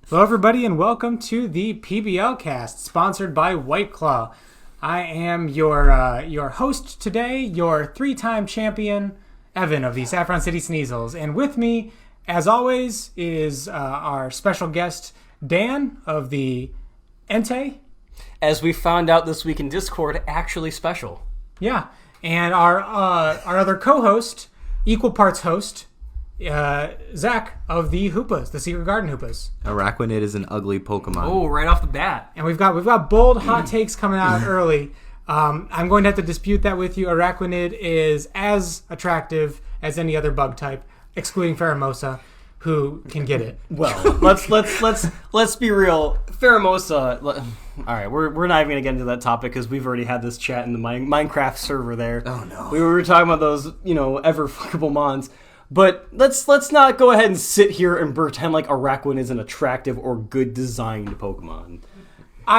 Hello, everybody, and welcome to the PBL cast, sponsored by White Claw. I am your host today, your three-time champion, Evan of the Saffron City Sneasels. And with me, as always, is our special guest, Dan of the Entei. As we found out this week in Discord, actually special. Yeah, and our other co-host, equal parts host, Zach of the Hoopas, the Secret Garden Hoopas. Araquanid is an ugly Pokemon. Oh, right off the bat. And we've got bold hot takes coming out early. I'm going to have to dispute that with you. Araquanid is as attractive as any other bug type, excluding Pheromosa, who can get it. Well, let's be real. Pheromosa. All right, we're not even gonna get into that topic because we've already had this chat in the Minecraft server there. Oh no. We were talking about those, ever fuckable mons. But let's not go ahead and sit here and pretend like Araquanid is an attractive or good designed Pokemon.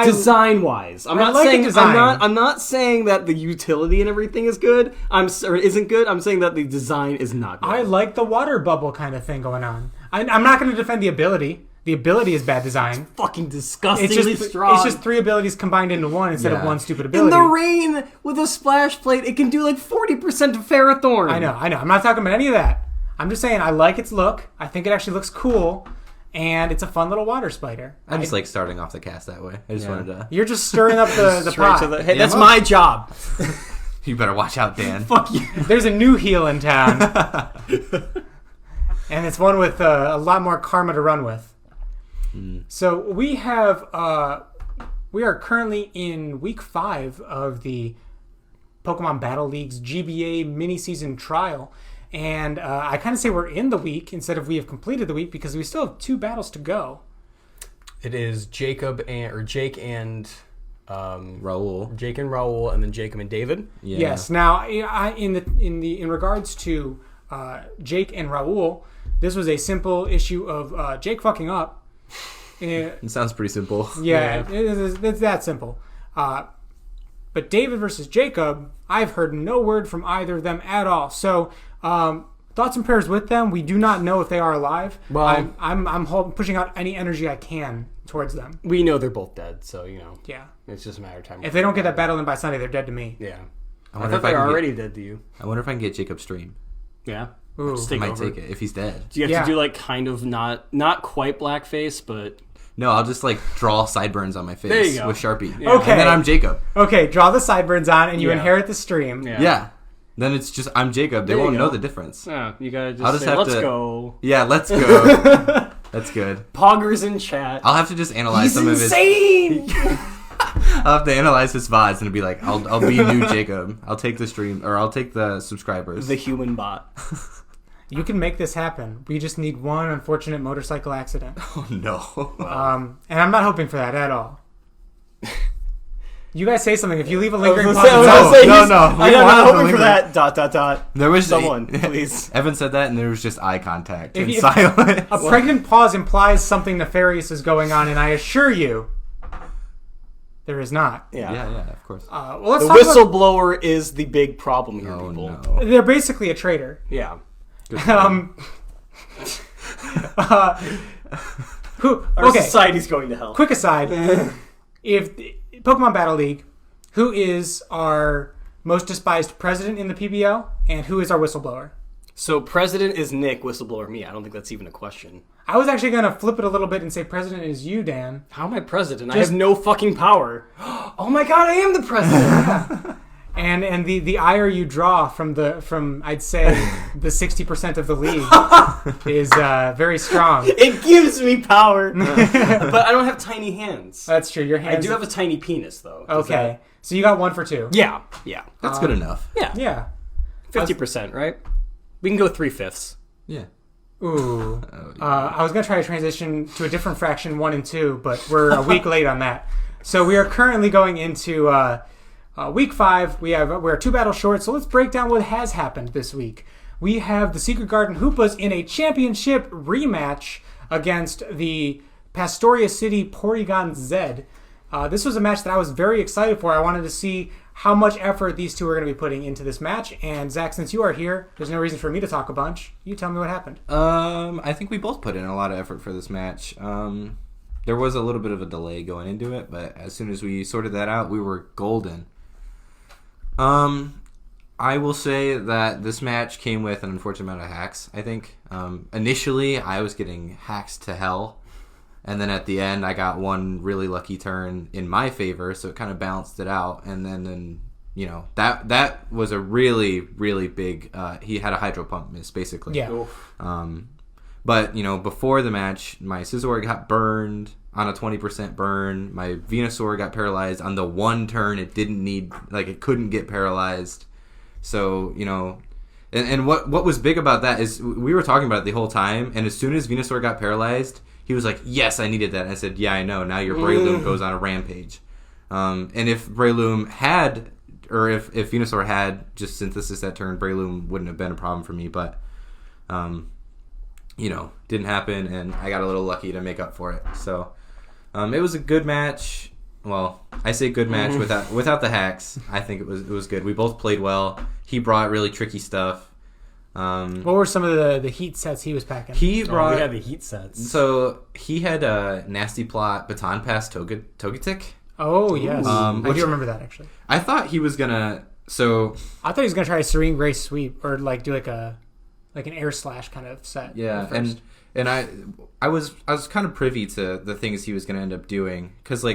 Design wise, I'm not saying that the utility and everything is good. Isn't good. I'm saying that the design is not good. I like the water bubble kind of thing going on. I'm not going to defend the ability. The ability is bad design. It's fucking disgustingly strong. It's just three abilities combined into one instead of one stupid ability. In the rain with a splash plate, it can do like 40% of Ferrothorn. I know. I'm not talking about any of that. I'm just saying I like its look. I think it actually looks cool. And it's a fun little water spider. I just like starting off the cast that way. I just wanted to... You're just stirring up the pot. Hey, that's my job. You better watch out, Dan. Fuck you. There's a new heel in town. And it's one with a lot more karma to run with. So we are currently in week 5 of the Pokemon Battle League's GBA mini-season trial. And I kind of say we're in the week instead of we have completed the week because we still have 2 battles to go. It is Jake and Raul. Jake and Raul, and then Jacob and David. Yeah. Yes. Now, in regards to Jake and Raul, this was a simple issue of Jake fucking up. It sounds pretty simple. Yeah. It's that simple. But David versus Jacob, I've heard no word from either of them at all. So, thoughts and prayers with them. We do not know if they are alive. Well, I'm pushing out any energy I can towards them. We know they're both dead, so Yeah. It's just a matter of time. If they don't get that battle in by Sunday, they're dead to me. Yeah. I thought they're already dead to you. I wonder if I can get Jacob's stream. Yeah. Ooh. I might take it if he's dead. Do you have to do like kind of not quite blackface, but... No, I'll just like draw sideburns on my face There you go. with Sharpie. Yeah. Okay. And then I'm Jacob. Okay, draw the sideburns on and you inherit the stream. Yeah. Then it's just I'm Jacob. They won't know the difference. Yeah, you gotta I'll just say, have let's to, go. Yeah, let's go. That's good. Poggers in chat. I'll have to just analyze some insane! of his... I'll have to analyze his VODs and be like, I'll be new Jacob. I'll take the stream, or I'll take the subscribers. The human bot. You can make this happen. We just need one unfortunate motorcycle accident. Oh, no. And I'm not hoping for that at all. You guys say something. If you leave a lingering pause... No. I'm not hoping for that, ... There was someone, please. Evan said that, and there was just eye contact and silence. A pregnant pause implies something nefarious is going on, and I assure you, there is not. Yeah, of course. Let's the talk whistleblower is the big problem here, people. No. They're basically a traitor. Yeah. Our society's going to hell. Quick aside, if Pokemon Battle League, who is our most despised president in the PBL, and who is our whistleblower? So president is Nick, whistleblower me. I don't think that's even a question. I was actually going to flip it a little bit and say president is you, Dan. How am I president? I have no fucking power. Oh my god, I am the president! And the ire you draw from I'd say the 60% of the league is very strong. It gives me power, but I don't have tiny hands. That's true. Your hands. I do have a tiny penis, though. Okay, so you got 1 for 2. Yeah. That's good enough. Yeah. 50%, right? We can go 3/5. Yeah. Ooh. I was gonna try to transition to a different fraction 1 and 2, but we're a week late on that. So we are currently going into. Week 5, we're 2 battles short, so let's break down what has happened this week. We have the Secret Garden Hoopas in a championship rematch against the Pastoria City Porygon Z. This was a match that I was very excited for. I wanted to see how much effort these two are going to be putting into this match. And Zach, since you are here, there's no reason for me to talk a bunch. You tell me what happened. I think we both put in a lot of effort for this match. there was a little bit of a delay going into it, but as soon as we sorted that out, we were golden. I will say that this match came with an unfortunate amount of hacks, I think. Initially, I was getting hacks to hell, and then at the end, I got one really lucky turn in my favor, so it kind of balanced it out, and then that was a really, really big... he had a hydro pump miss, basically. Yeah. But, before the match, my Scizor got burned on a 20% burn. My Venusaur got paralyzed on the one turn it didn't need... it couldn't get paralyzed. So, and what was big about that is we were talking about it the whole time, and as soon as Venusaur got paralyzed, he was like, yes, I needed that. And I said, yeah, I know. Now your Breloom goes on a rampage. And if Breloom had, or if Venusaur had just synthesis that turn, Breloom wouldn't have been a problem for me. But, didn't happen, and I got a little lucky to make up for it. So, it was a good match. Well, I say good match without the hacks. I think it was good. We both played well. He brought really tricky stuff. What were some of the heat sets he was packing? We had the heat sets. So he had a Nasty Plot, Baton Pass, Togetic. Oh yes, I do remember that actually. I thought he was gonna. I thought he was gonna try a Serene Grace sweep or do an air slash kind of set. Yeah, and I was kind of privy to the things he was gonna end up doing because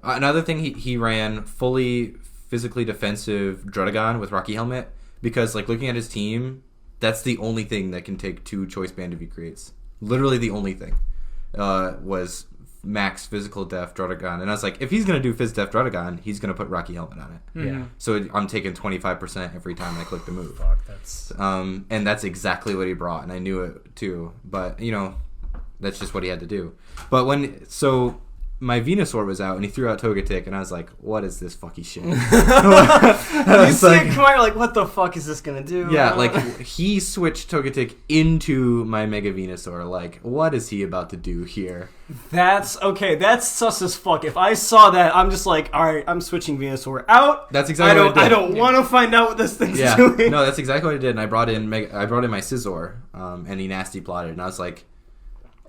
another thing he ran fully physically defensive Druddigon with Rocky Helmet because looking at his team, that's the only thing that can take 2 Choice Band if he creates. Literally the only thing was max physical def Druddigon, and I was like, if he's gonna do phys def Druddigon, he's gonna put Rocky Helmet on it. Mm-hmm. Yeah. So I'm taking 25% every time I click the move. Fuck, that's... And that's exactly what he brought, and I knew it too. But that's just what he had to do. But my Venusaur was out, and he threw out Togetic, and I was like, what is this fucky shit? You see it come out, you're like, what the fuck is this gonna do? Yeah, he switched Togetic into my Mega Venusaur. What is he about to do here? That's okay. That's sus as fuck. If I saw that, I'm just like, all right, I'm switching Venusaur out. That's exactly what I did. I don't want to find out what this thing's doing. No, that's exactly what I did, and I brought in my Scizor, and he Nasty Plotted, and I was like,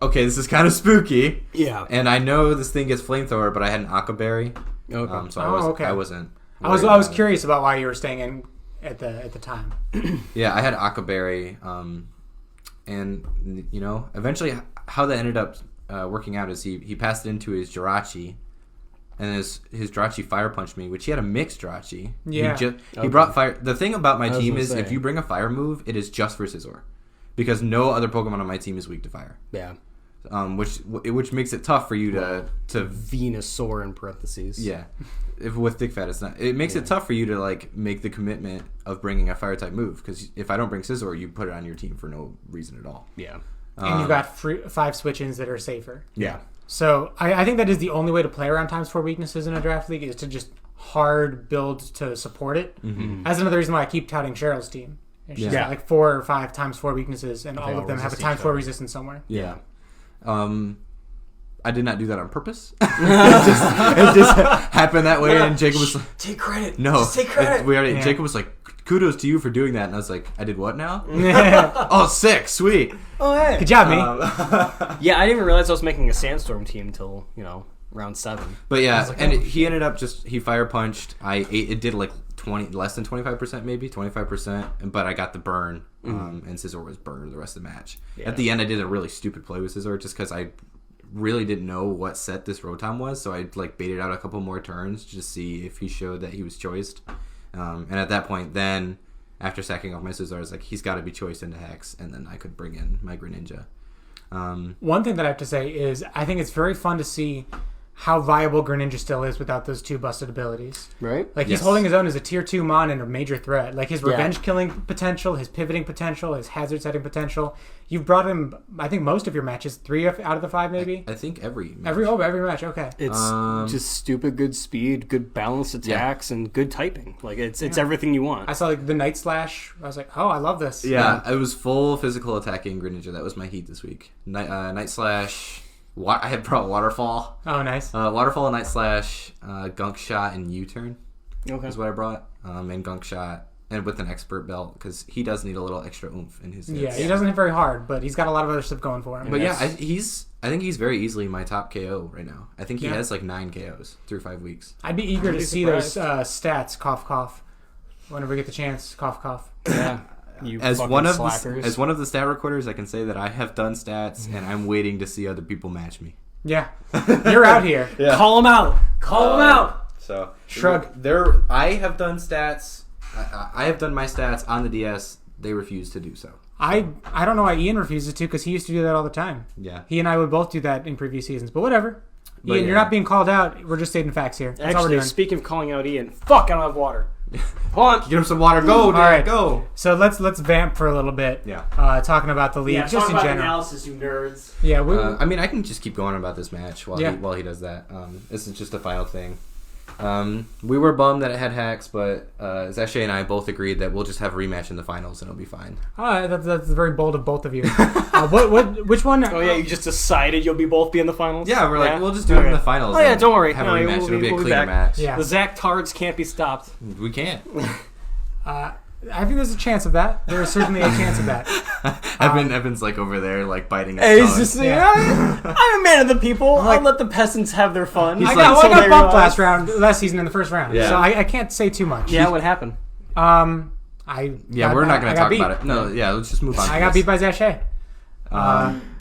okay, this is kind of spooky. Yeah. And I know this thing gets Flamethrower, but I had an Aqua Berry. Okay. So okay. I wasn't. I was curious about why you were staying in at the time. Yeah, I had Aqua Berry, and eventually how that ended up working out is he passed it into his Jirachi, and his Jirachi Fire Punched me, which he had a mixed Jirachi. Yeah. He brought fire. The thing about my team is if you bring a fire move, it is just for Scizor. Because no other Pokemon on my team is weak to fire. Yeah. Which makes it tough for you to Venusaur in parentheses. Yeah. With Thick Fat, it's not. It makes it tough for you to make the commitment of bringing a fire type move. Because if I don't bring Scizor, you put it on your team for no reason at all. Yeah. And you've got 5 switch-ins that are safer. Yeah. So I think that is the only way to play around times 4 weaknesses in a draft league is to just hard build to support it. Mm-hmm. That's another reason why I keep touting Cheryl's team. And she's got 4 or 5 times 4 weaknesses, and all of them have a times 4 resistance somewhere. Yeah. I did not do that on purpose. it just happened that way, and Jacob was like, take credit. No. Just take credit. Jacob was like, kudos to you for doing that. And I was like, I did what now? Oh, sick. Sweet. Oh, hey. Good job, me. Yeah, I didn't even realize I was making a Sandstorm team until, round 7. But yeah, he ended up he fire punched. It did less than 25%, maybe 25%, but I got the burn, and Scizor was burned the rest of the match. Yeah. At the end, I did a really stupid play with Scizor just because I really didn't know what set this Rotom was, so I baited out a couple more turns to see if he showed that he was choiced. And at that point, then after sacking off my Scizor, I was like, he's got to be choiced into Hex, and then I could bring in my Greninja. One thing that I have to say is I think it's very fun to see how viable Greninja still is without those 2 busted abilities. Right? He's holding his own as a tier 2 mon and a major threat. His revenge killing potential, his pivoting potential, his hazard setting potential. You've brought him, I think, most of your matches. 3 out of the 5, maybe? I think every match. Every match, okay. It's just stupid good speed, good balanced attacks, and good typing. It's everything you want. I saw the Night Slash. I was like, oh, I love this. Yeah, it was full physical attacking Greninja. That was my heat this week. Night Slash... I had brought Waterfall. Oh, nice. Waterfall, Night Slash, Gunk Shot, and U-Turn. Okay. Is what I brought. And Gunk Shot and with an expert belt, because he does need a little extra oomph in his hits. Yeah, he doesn't hit very hard, but he's got a lot of other stuff going for him. But yeah, I think he's very easily my top KO right now. I think he has like 9 KOs through 5 weeks. I'd be eager to see those stats. Cough, cough. Whenever we get the chance, cough, cough. Yeah. As one of the stat recorders, I can say that I have done stats, and I'm waiting to see other people match me. Yeah, you're out here. Yeah. Call him out. Call him out. So shrug. I have done stats. I have done my stats on the DS. They refuse to do so. I don't know why Ian refuses to, because he used to do that all the time. Yeah. He and I would both do that in previous seasons. But whatever. Ian, you're not being called out. We're just stating facts here. That's all we're doing. Speaking of calling out Ian, fuck, I don't have water. Hold on. Get him some water. Go, Dad. All right, go. So let's vamp for a little bit. Yeah. Talking about the league, just in general. Analysis, you nerds. Yeah. I mean, I can just keep going about this match while he does that. This is just a final thing. We were bummed that it had hacks, but Zashay and I both agreed that we'll just have a rematch in the finals and it'll be fine. That's very bold of both of you. Which one? Oh yeah, you just decided you'll both be in the finals? Yeah, we're like, we'll just do it in the finals. Oh yeah, don't worry. Have a rematch. It'll be a cleaner match. Yeah. The Zach Tards can't be stopped. We can't. I think there's a chance of that. There is certainly a chance of that. Evan's like over there, like biting his tongue. I'm a man of the people. I'll let the peasants have their fun. I got bumped last season in the first round, so I can't say too much. Yeah, what happened? We're not going to talk about it. No, yeah, let's just move on. I got beat by Zashay.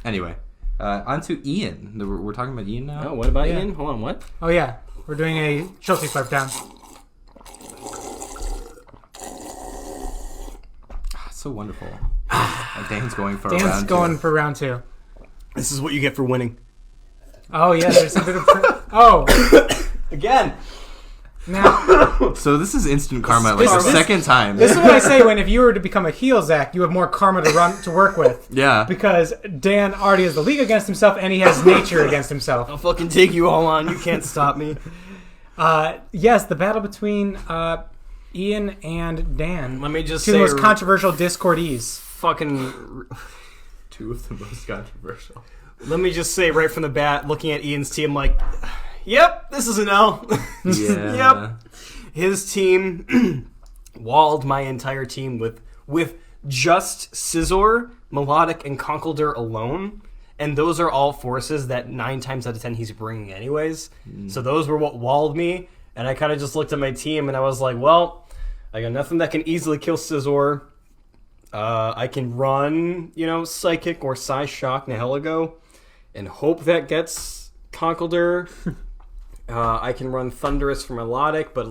Anyway, on to Ian. We're talking about Ian now. Oh, what about Ian? Hold on, what? Oh yeah, we're doing a Chelsea slurp down. So wonderful. Dan's going for round 2. This is what you get for winning. Oh yeah, there's a bit of again. Now, so this is instant karma, the second time. This is what I say when if you were to become a heel, Zach, you have more karma to work with. Yeah. Because Dan already has the league against himself, and he has nature against himself. I'll fucking take you all on. You can't stop me. Yes, the battle between Ian and Dan. Let me just say the most controversial Discordees. Fucking two of the most controversial. Let me just say right from the bat, looking at Ian's team, like, yep, this is an L. Yeah. Yep. His team walled my entire team with just Scizor, Melodic, and Conkeldurr alone. And those are all forces that 9 times out of 10 he's bringing anyways. So those were what walled me. And I kind of just looked at my team and I was like, well, I got nothing that can easily kill Scizor. I can run, Psychic or Psy Shock Nihilego and hope that gets Conkeldurr. I can run Thunderous for Melodic, but,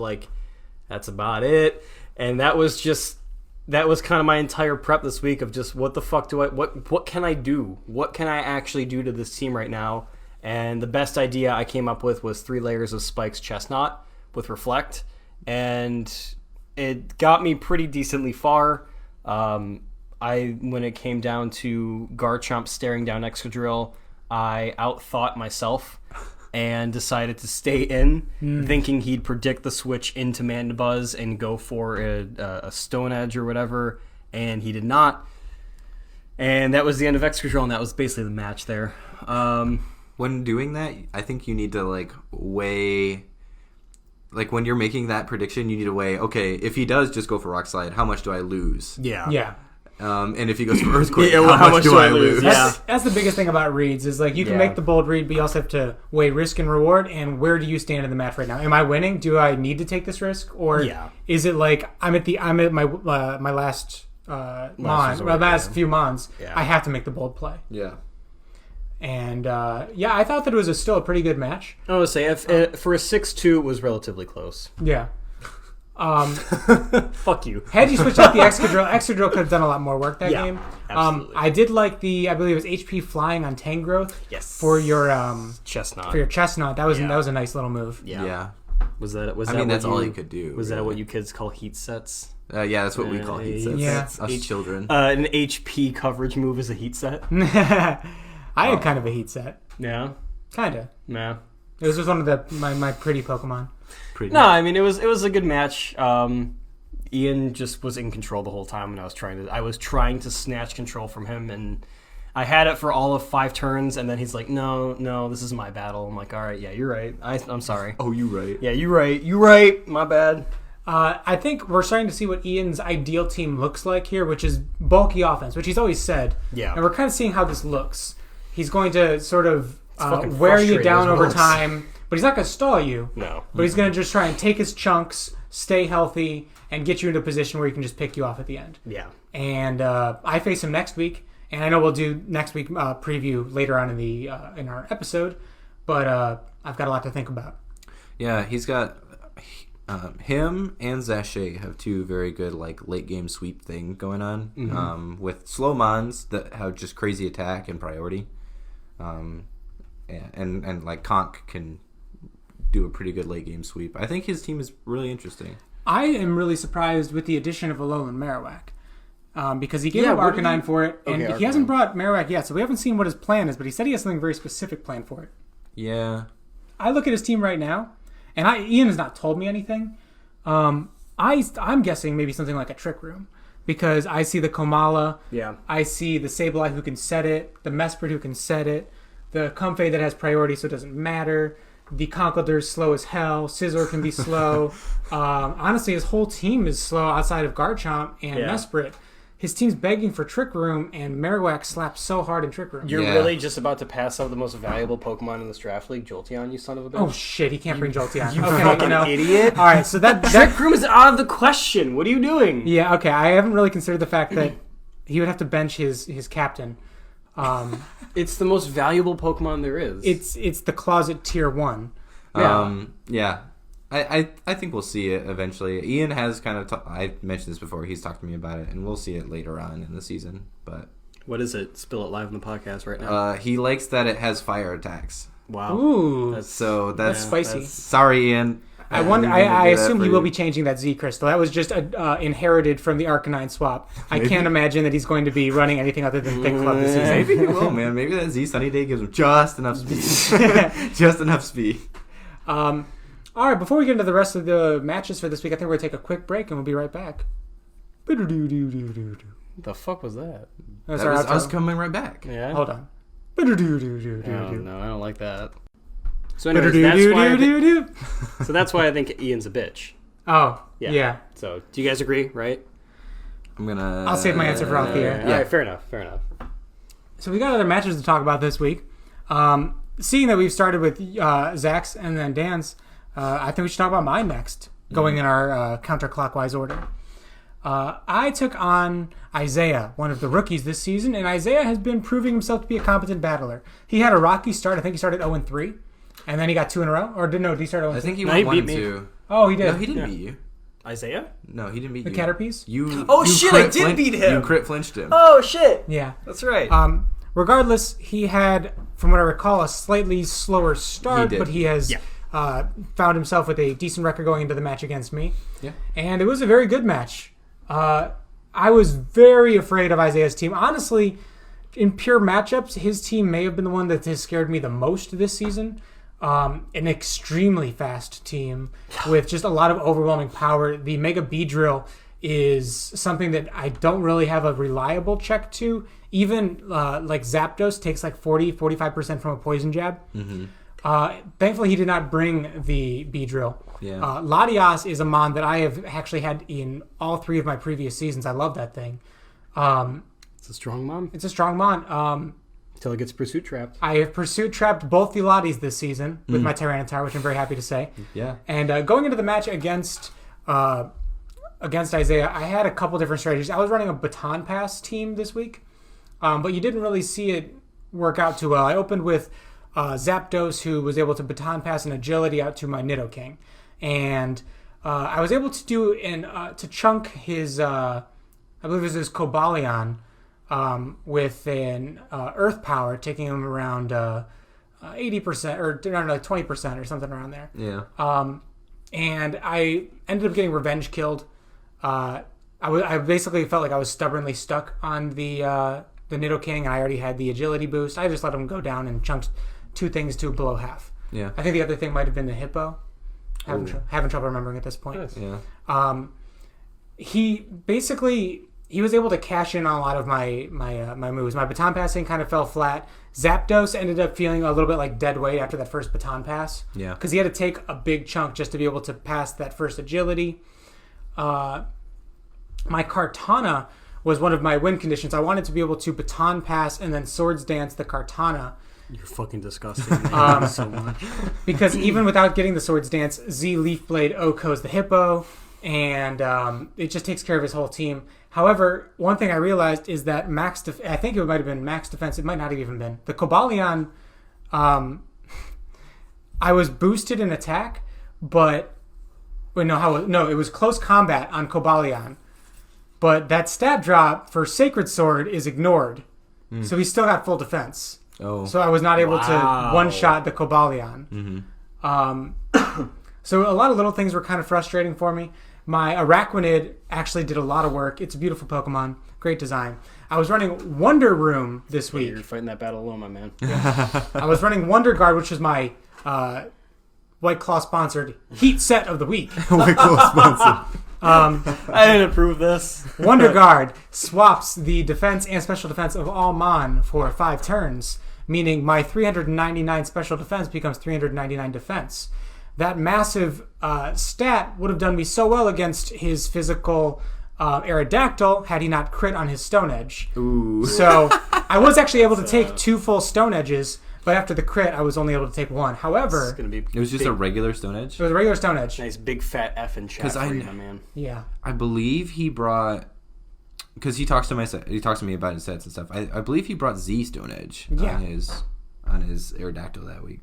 that's about it. And that was kind of my entire prep this week of just what the fuck what can I do? What can I actually do to this team right now? And the best idea I came up with was 3 layers of Spike's Chestnut with Reflect, and it got me pretty decently far. When it came down to Garchomp staring down Excadrill, I outthought myself and decided to stay in, thinking he'd predict the switch into Mandibuzz and go for a Stone Edge or whatever, and he did not. And that was the end of Excadrill, and that was basically the match there. When doing that, I think you need to weigh. When you're making that prediction, you need to weigh, okay, if he does just go for Rock Slide, how much do I lose? Yeah. And if he goes for Earthquake, how much do I lose? Yeah. That's the biggest thing about reads is you can make the bold read, but you also have to weigh risk and reward. And where do you stand in the match right now? Am I winning? Do I need to take this risk, or is it I'm at my last few mons? Yeah. I have to make the bold play. Yeah. And I thought that it was still a pretty good match. I would say for a 6-2, it was relatively close. Yeah. Fuck you. Had you switched out the Excadrill could have done a lot more work that game. Absolutely. I did like I believe it was HP flying on Tangrowth. Yes. For your Chestnut. For your Chestnut, that was a nice little move. Yeah. Was that that's all you could do. Was that what you kids call heat sets? Yeah, that's what we call heat sets. Yeah. Us children. An HP coverage move is a heat set. I had kind of a heat set. Yeah. Kind of. Yeah. It was just one of my pretty Pokemon. No, I mean it was a good match. Ian just was in control the whole time, and I was trying to snatch control from him, and I had it for all of 5 turns, and then he's like, "No, this is my battle." I'm like, "All right, yeah, you're right. I'm sorry." Oh, you right. Yeah, you right. My bad. I think we're starting to see what Ian's ideal team looks like here, which is bulky offense, which he's always said. Yeah. And we're kind of seeing how this looks. He's going to sort of wear you down over time, but he's not going to stall you. No. But he's going to just try and take his chunks, stay healthy, and get you into a position where he can just pick you off at the end. Yeah. And I face him next week, and I know we'll do next week preview later on in our episode, but I've got a lot to think about. Yeah, he's got him and Zache have two very good like late game sweep thing going on with slow mons that have just crazy attack and priority, and like Conk can do a pretty good late game sweep. I think his team is really interesting. I am really surprised with the addition of Alolan Marowak. Because he gave up Arcanine for it, and he hasn't brought Marowak yet, so we haven't seen what his plan is, but he said he has something very specific planned for it. Yeah. I look at his team right now, and Ian has not told me anything. I'm guessing maybe something like a Trick Room, because I see the Komala, I see the Sableye who can set it, the Mesprit who can set it, the Comfey that has priority so it doesn't matter, the Conkeldurr's slow as hell, Scizor can be slow. Honestly, his whole team is slow outside of Garchomp and Mesprit. His team's begging for Trick Room, and Marowak slaps so hard in Trick Room. You're really just about to pass up the most valuable Pokemon in this draft league, Jolteon, you son of a bitch. Oh shit, he can't bring Jolteon. You fucking idiot. All right, so that Trick Room is out of the question. What are you doing? Yeah, okay. I haven't really considered the fact that he would have to bench his captain. It's the most valuable Pokemon there is. It's the closet tier 1. Yeah. I think we'll see it eventually. Ian has kind of I mentioned this before. He's talked to me about it, and we'll see it later on in the season. But what is it? Spill it live on the podcast right now. He likes that it has fire attacks. Wow. Ooh. That's spicy. Sorry, Ian. I assume he will be changing that Z Crystal. That was just inherited from the Arcanine swap. Maybe. I can't imagine that he's going to be running anything other than Thick Club this season. Maybe he will, man. Maybe that Z Sunny Day gives him just enough speed. Just enough speed. All right, before we get into the rest of the matches for this week, I think we're going to take a quick break, and we'll be right back. What the fuck was that? That was us coming right back. Yeah. Hold on. Oh, no, I don't like that. So anyways, that's why I think Ian's a bitch. Oh, yeah. So, do you guys agree, right? I'll save my answer for off the air. Yeah, fair enough. So we got other matches to talk about this week. Seeing that we've started with Zach's and then Dan's, I think we should talk about mine next, going in our counterclockwise order. I took on Isaiah, one of the rookies this season, and Isaiah has been proving himself to be a competent battler. He had a rocky start. I think he started 0-3, and then he got 2 in a row. Or did he start 0-3? I think he went 1-2. Oh, he did. No, he didn't beat you. Isaiah? No, he didn't beat you. The Caterpies? I did beat him. You crit flinched him. Oh, shit. Yeah. That's right. Regardless, he had, from what I recall, a slightly slower start, but he has... found himself with a decent record going into the match against me. Yeah. And it was a very good match. I was very afraid of Isaiah's team. Honestly, in pure matchups, his team may have been the one that has scared me the most this season. An extremely fast team with just a lot of overwhelming power. The Mega Beedrill is something that I don't really have a reliable check to. Even like Zapdos takes like 40-45% from a poison jab. Mm-hmm. Thankfully, he did not bring the Beedrill. Yeah. Latias is a mon that I have actually had in all 3 of my previous seasons. I love that thing. It's a strong mon. It's a strong mon. Until it gets pursuit trapped. I have pursuit trapped both the Latis this season with my Tyranitar, which I'm very happy to say. Yeah. And going into the match against Isaiah, I had a couple different strategies. I was running a baton pass team this week, but you didn't really see it work out too well. I opened with Zapdos, who was able to baton pass an agility out to my Nidoking. And I was able to do to chunk his, I believe it was his Cobalion, with an Earth Power, taking him around 80% or around like 20% or something around there. Yeah. And I ended up getting revenge killed. I basically felt like I was stubbornly stuck on the Nidoking, and I already had the agility boost. I just let him go down and chunked 2 things to below half. Yeah. I think the other thing might have been the Hippo. Having trouble remembering at this point. Nice. Yeah. He was able to cash in on a lot of my moves. My baton passing kind of fell flat. Zapdos ended up feeling a little bit like dead weight after that first baton pass. Yeah. Because he had to take a big chunk just to be able to pass that first agility. my Kartana was one of my win conditions. I wanted to be able to baton pass and then swords dance the Kartana. You're fucking disgusting. So much. Because even without getting the swords dance, Z Leafblade Oko's the hippo, and it just takes care of his whole team. However, one thing I realized is that I think it might have been max defense. It might not have even been. The Cobalion, I was boosted in attack, but... Wait, no, it was close combat on Cobalion. But that stat drop for Sacred Sword is ignored. So he still got full defense. Oh. So I was not able to one-shot the Cobalion. So a lot of little things were kind of frustrating for me. My Araquanid actually did a lot of work. It's a beautiful Pokemon. Great design. I was running Wonder Room this week. You're fighting that battle alone, my man. Yeah. I was running Wonder Guard, which was my White Claw sponsored Heat set of the week. White Claw sponsored. I didn't approve this. Wonder Guard swaps the defense and special defense of all Mon for 5 turns, meaning my 399 special defense becomes 399 defense. That massive stat would have done me so well against his physical Aerodactyl had he not crit on his Stone Edge. Ooh. So I was actually able to take 2 full Stone Edges, but after the crit, I was only able to take 1. However, it was just a regular Stone Edge? It was a regular Stone Edge. Nice big fat F in chat for you, my man. Yeah. I believe he brought... Because he talks to me about his sets and stuff. I believe he brought Z Stone Edge on his Aerodactyl that week.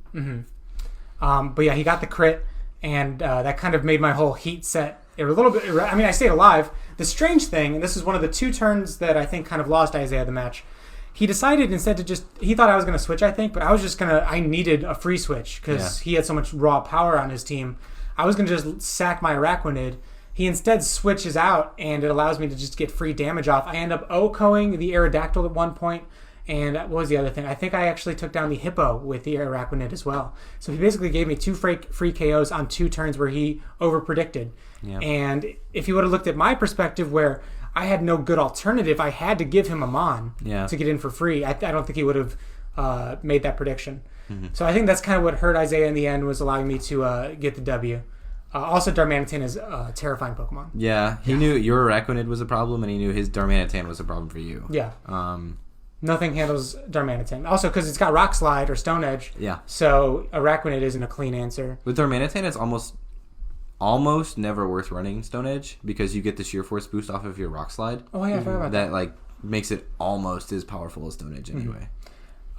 But yeah, he got the crit, and that kind of made my whole Heat set a little bit... I mean, I stayed alive. The strange thing, and this is one of the 2 turns that I think kind of lost Isaiah the match, he decided instead to just... He thought I was going to switch, I think, but I was just going to... I needed a free switch because he had so much raw power on his team. I was going to just sack my Araquanid. He instead switches out, and it allows me to just get free damage off. I end up OHKOing the Aerodactyl at one point, and what was the other thing? I think I actually took down the Hippo with the Araquanid as well. So he basically gave me 2 free KOs on 2 turns where he over-predicted. Yeah. And if he would have looked at my perspective where I had no good alternative, I had to give him a Mon to get in for free. I don't think he would have made that prediction. So I think that's kind of what hurt Isaiah in the end, was allowing me to get the W. Also, Darmanitan is a terrifying Pokemon. Yeah, he knew your Araquanid was a problem, and he knew his Darmanitan was a problem for you. Yeah. Nothing handles Darmanitan. Also, because it's got Rock Slide or Stone Edge. Yeah. So Araquanid isn't a clean answer. With Darmanitan, it's almost never worth running Stone Edge because you get the Sheer Force boost off of your Rock Slide. Oh yeah, I forgot about that. That makes it almost as powerful as Stone Edge anyway.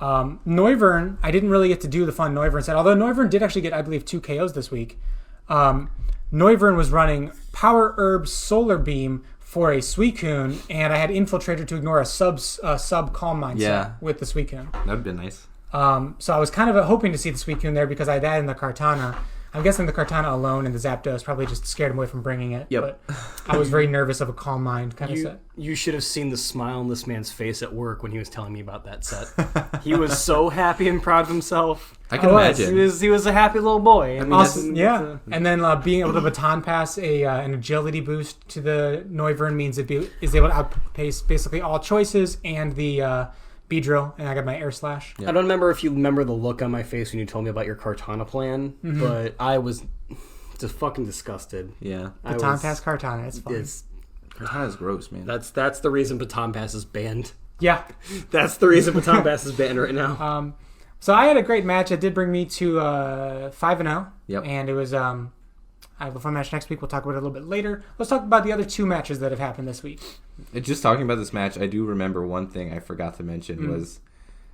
Noivern, I didn't really get to do the fun Noivern set, although Noivern did actually get, I believe, 2 KOs this week. Noivern was running Power Herb Solar Beam for a Suicune, and I had Infiltrator to ignore a sub Calm Mind set with the Suicune. That'd be nice. So I was kind of hoping to see the Suicune there because I had that in the Kartana. I'm guessing the Kartana alone and the Zapdos probably just scared him away from bringing it. Yep. But I was very nervous of a Calm Mind kind of set. You should have seen the smile on this man's face at work when he was telling me about that set. He was so happy and proud of himself. I can imagine. He was a happy little boy. I mean, and then being able to baton pass an agility boost to the Noivern means it is able to outpace basically all choices and the Beedrill, and I got my Air Slash. Yep. I don't remember if you remember the look on my face when you told me about your Kartana plan, but I was just fucking disgusted. Yeah. Baton pass Kartana, it's fun. Kartana's gross, man. That's the reason Baton Pass is banned. Yeah. That's the reason Baton Pass is banned right now. So I had a great match. It did bring me to 5-0. Yep. And it was... I have a fun match next week. We'll talk about it a little bit later. Let's talk about the other 2 matches that have happened this week. Just talking about this match, I do remember one thing I forgot to mention was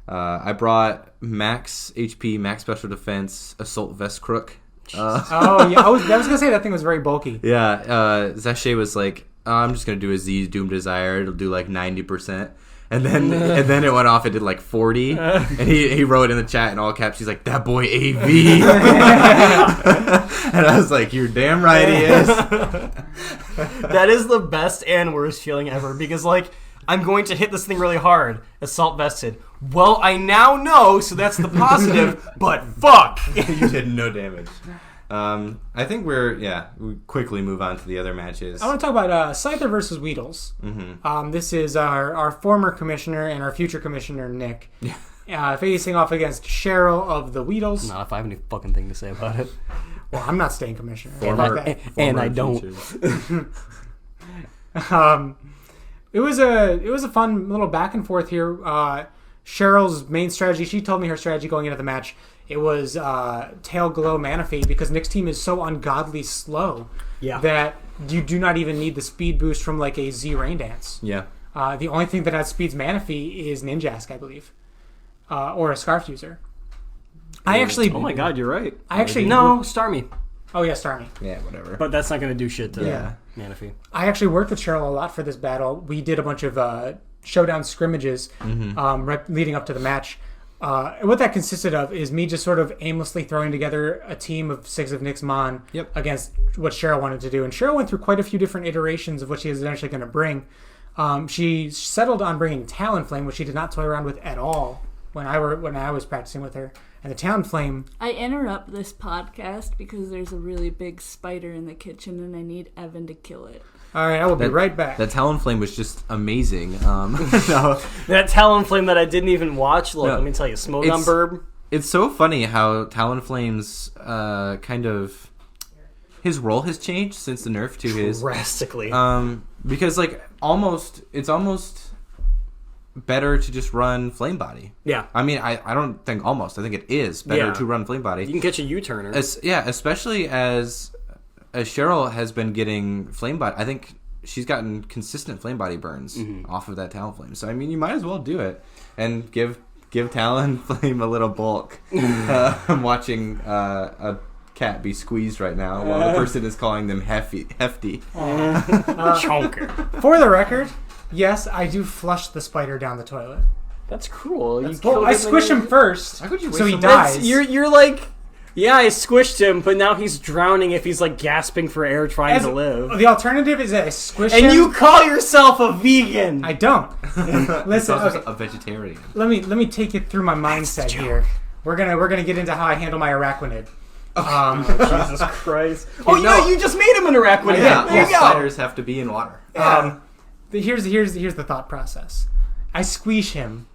I brought max HP, max special defense, Assault Vest Crook. Oh, yeah. I was going to say that thing was very bulky. Yeah. Zache was like, I'm just going to do a Z Doom Desire. It'll do 90%. And then it went off. It did 40, and he wrote in the chat in all caps. He's like, "That boy AV," and I was like, "You're damn right he is." That is the best and worst feeling ever because I'm going to hit this thing really hard. Assault vested. Well, I now know, so that's the positive. But fuck, you did no damage. I think we quickly move on to the other matches. I want to talk about Scyther versus Weedles. This is our former commissioner and our future commissioner, Nick, facing off against Cheryl of the Weedles. Not if I have any fucking thing to say about it. Well, I'm not staying commissioner. And I don't. It was a fun little back and forth here. Cheryl's main strategy, she told me her strategy going into the match, it was tail glow Manaphy because Nick's team is so ungodly slow that you do not even need the speed boost from like a Z Rain Dance. Yeah. The only thing that outspeeds Manaphy is Ninjask, I believe, or a Scarf User. Oh my god, you're right. No, Starmie. Oh yeah, Starmie. Yeah, whatever. But that's not going to do shit to Manaphy. I actually worked with Cheryl a lot for this battle. We did a bunch of showdown scrimmages leading up to the match. What that consisted of is me just sort of aimlessly throwing together a team of 6 of Nick's Mon against what Cheryl wanted to do. And Cheryl went through quite a few different iterations of what she was eventually going to bring. She settled on bringing Talonflame, which she did not toy around with at all when I was practicing with her. And the Talonflame... I interrupt this podcast because there's a really big spider in the kitchen and I need Evan to kill it. All right, I will be right back. That Talonflame was just amazing. No, that Talonflame that I didn't even watch. Look, let me tell you, Smoke on Burb. It's so funny how Talonflame's kind of... His role has changed since the nerf to his... Drastically. Because, like, it's almost better to just run Flame Body. Yeah. I mean, I don't think almost. I think it is better to run Flame Body. You can catch a U-turner. Especially as Cheryl has been getting Flame Body. I think she's gotten consistent Flame Body burns off of that Talonflame. So, I mean, you might as well do it and give Talonflame a little bulk. I'm watching a cat be squeezed right now while the person is calling them hefty. Chonker. For the record, yes, I do flush the spider down the toilet. That's cruel. I squish him first, so he dies. You're like, yeah, I squished him, but now he's drowning if he's like gasping for air trying to live. The alternative is that I squish him. And you call yourself a vegan. I don't. Listen, also a vegetarian. Let me take you through my mindset here. We're gonna get into how I handle my Arachnid. Jesus Christ. You just made him an Arachnid. There you go. Spiders have to be in water. Here's the thought process. I squeeze him.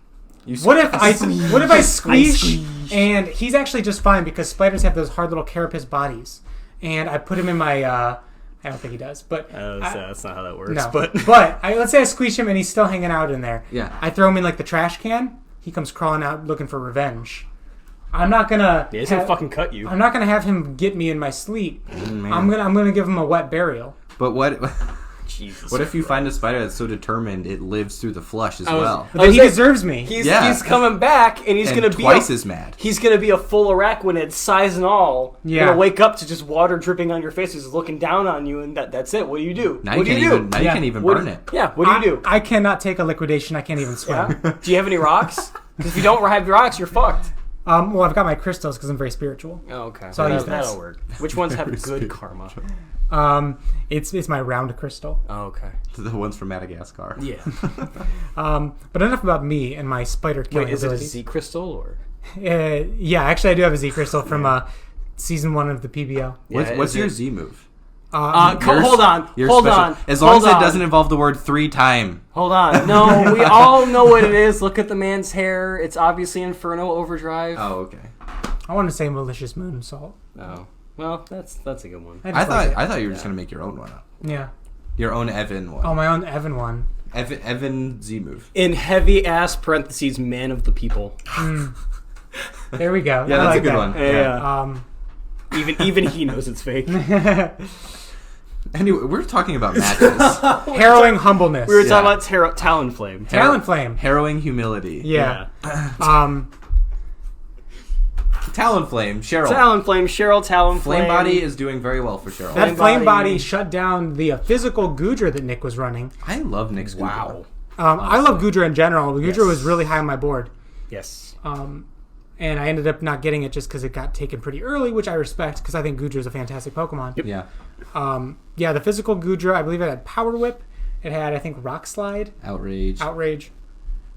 What if I squeeze and he's actually just fine because spiders have those hard little carapace bodies, and I put him in my I don't think he does, but that's not how that works. No, but let's say I squeeze him and he's still hanging out in there. Yeah, I throw him in like the trash can. He comes crawling out looking for revenge. I'm not gonna. He's gonna fucking cut you. I'm not gonna have him get me in my sleep. I'm gonna give him a wet burial. But what? Jesus. What if you find a spider that's so determined it lives through the flush as well? He deserves me. He's coming back and he's gonna be twice as mad. He's gonna be a full Arachnid, size and all. Yeah. You're gonna wake up to just water dripping on your face. He's looking down on you, and that's it. What do you do? Now you can't even burn it. Yeah. What do you do? I cannot take a liquidation. I can't even swim. Yeah? Do you have any rocks? Because if you don't have rocks, you're fucked. Well, I've got my crystals because I'm very spiritual. Oh, okay. So that'll work. Which ones have good karma? It's my round crystal. Oh, okay. The ones from Madagascar. Yeah. But enough about me and my spider killing abilities. Is it a Z crystal or? Yeah, actually I do have a Z crystal from season 1 of the PBL. What's your Z move? Hold on. As long as it doesn't involve the word 3 time. Hold on. No, we all know what it is. Look at the man's hair. It's obviously Inferno Overdrive. Oh, okay. I want to say Malicious Moonsault. Oh. Well, that's a good one. I thought you were just gonna make your own one up. Yeah. Your own Evan one. Oh, my own Evan one. Evan Z move. In heavy ass parentheses, man of the people. There we go. Yeah, that's a good one. Yeah. Even he knows it's fake. Anyway, we're talking about matches. Harrowing humbleness. We were talking about Talonflame. Talonflame. Harrowing humility. Yeah. Talonflame, Cheryl. Talonflame. Flame Body is doing very well for Cheryl. That Flame Body shut down the physical Goodra that Nick was running. I love Nick's Goodra. Wow. I love Goodra in general. Goodra was really high on my board. Yes. And I ended up not getting it just because it got taken pretty early, which I respect because I think Goodra is a fantastic Pokemon. Yep. Yeah. The physical Goodra, I believe it had Power Whip. It had, I think, Rock Slide. Outrage.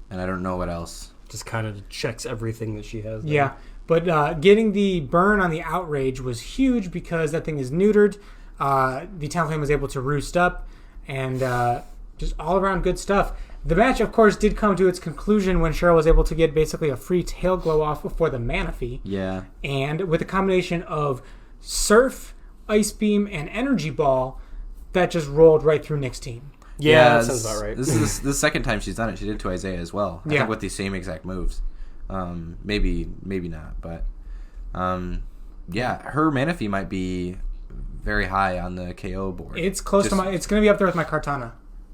And I don't know what else. Just kind of checks everything that she has there. Yeah. But getting the burn on the Outrage was huge because that thing is neutered. The Talonflame was able to roost up and just all around good stuff. The match, of course, did come to its conclusion when Cheryl was able to get basically a free tail glow off before the Manaphy. Yeah. And with a combination of Surf, Ice Beam, and Energy Ball that just rolled right through Nick's team. Yeah, that sounds about right. This is the second time she's done it. She did it to Isaiah as well. I think with the same exact moves. Maybe not, but her Manaphy might be very high on the KO board. It's close to it's going to be up there with my Kartana.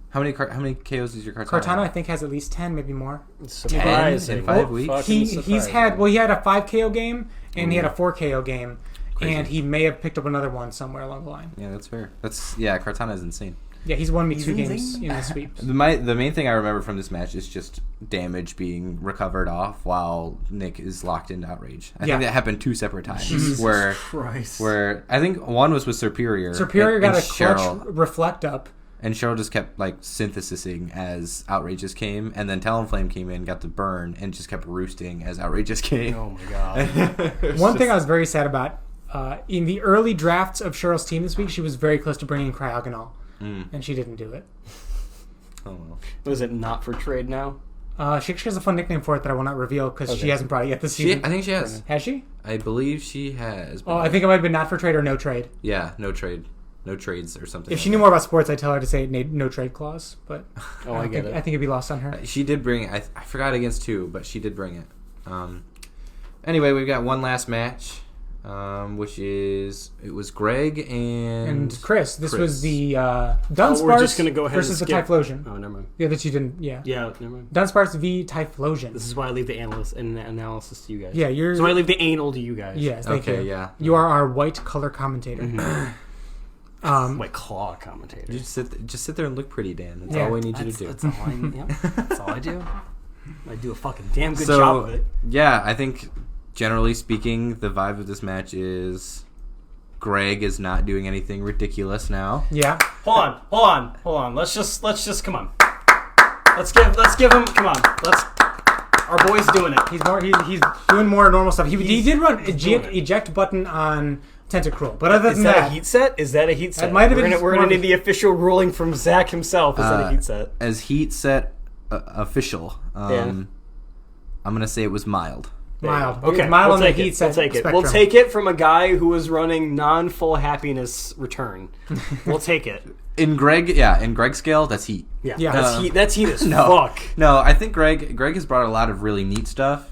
How many KOs does your Kartana? Kartana, I think, has at least 10, maybe more. Surprising. In 5 weeks? He had a 5 KO game, and he had a 4 KO game, and he may have picked up another one somewhere along the line. Yeah, that's fair. Kartana is insane. Yeah, he's won me 2 games in the sweeps. The main thing I remember from this match is just damage being recovered off while Nick is locked into Outrage. I think that happened 2 separate times. Jesus Christ. Where I think one was with Superior. Superior got a clutch reflect up. And Cheryl just kept synthesizing as Outrageous came, and then Talonflame came in, got the burn, and just kept roosting as Outrageous came. Oh my god! One thing I was very sad about in the early drafts of Cheryl's team this week, she was very close to bringing Cryogonal, and she didn't do it. Oh well. Was it not for trade now? She actually has a fun nickname for it that I will not reveal because she hasn't brought it yet this season. I think she has. Has she? I believe she has. I think it might have been not for trade or no trade. Yeah, no trade. No trades or something. If she knew more about sports, I'd tell her to say no trade clause. But I get it. I think it'd be lost on her. She did bring it. I forgot against 2, but she did bring it. Anyway, we've got one last match, which it was Greg and Chris. This was the Dunsparce we're just gonna go ahead versus and the skip. Typhlosion. Oh, never mind. Yeah, that you didn't. Yeah, never mind. Dunsparce v Typhlosion. This is why I leave the analysis to you guys. Yeah, you're. So I leave the anal to you guys. Yes, thank you. Yeah. You are our white color commentator. White claw commentator. You just sit there and look pretty, Dan. That's all we need you to do. That's all I do. I do a fucking damn good job of it. Yeah, I think generally speaking, the vibe of this match is Greg is not doing anything ridiculous now. Yeah. Hold on. Let's just come on. Let's give him. Come on. Our boy's doing it. He's doing more normal stuff. He did run eject button on Tentacruel, but other than that, a heat set? Is that a heat set? That might have been. We're gonna need the official ruling from Zach himself. Is that a heat set? As heat set official, I'm gonna say it was mild. Mild. Okay, mild we'll on the take heat it. set. We'll take it from a guy who was running non-full happiness return. We'll take it. In Greg's scale, that's heat. Yeah. That's heat as fuck. No, I think Greg has brought a lot of really neat stuff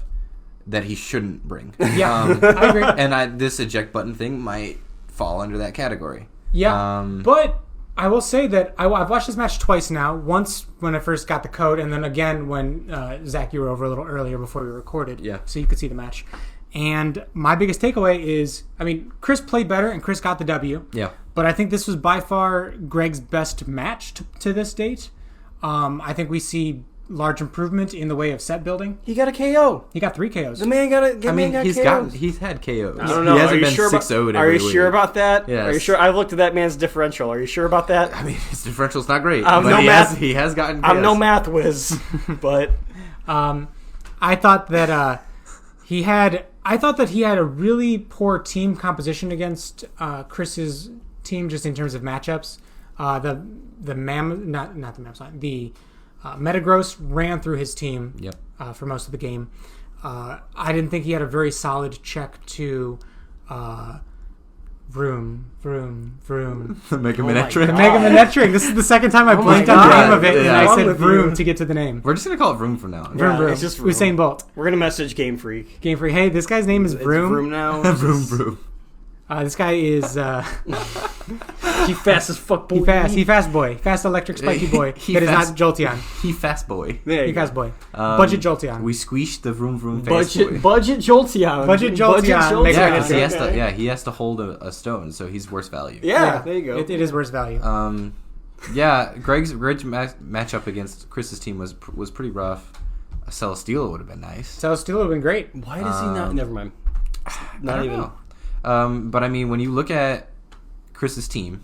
that he shouldn't bring. Yeah, I agree. And this eject button thing might fall under that category. Yeah, but I will say that I've watched this match twice now. Once when I first got the code, and then again when Zach, you were over a little earlier before we recorded, so you could see the match. And my biggest takeaway is, Chris played better and Chris got the W. Yeah. But I think this was by far Greg's best match to this date. I think we see large improvement in the way of set building. He got a KO. He got 3 KOs. The man got KOs. He's had KOs. I don't know. He hasn't been been 6-0'd Are you week. sure about that? Yes. Are you sure? I've looked at that man's differential. Are you sure about that? His differential's not great. I'm but no math. He has gotten KOs. I'm no math whiz, but I thought that he had a really poor team composition against Chris's team, just in terms of matchups. The Metagross ran through his team for most of the game. I didn't think he had a very solid check to Vroom. The Mega Manectric. The Mega Manectric. This is the second time I blinked on the name of it, and I said Vroom to get to the name. We're just going to call it Vroom from now on. Vroom. It's just Vroom. Usain Bolt. We're going to message Game Freak. Hey, this guy's name is Vroom. It's Vroom now. Vroom. This guy is... he fast as fuck, boy. He fast boy. Fast electric spiky boy. That is not Jolteon. He fast boy. He fast boy. Budget Jolteon. We squeeshed the Vroom fast boy. Budget Jolteon. Budget Jolteon. Yeah, because he has to hold a stone, so he's worse value. Yeah, there you go. It is worse value. Greg's matchup against Chris's team was pretty rough. A Celesteela would have been nice. Celesteela would have been great. Why does he not? Never mind. Not even. Know. But when you look at Chris's team,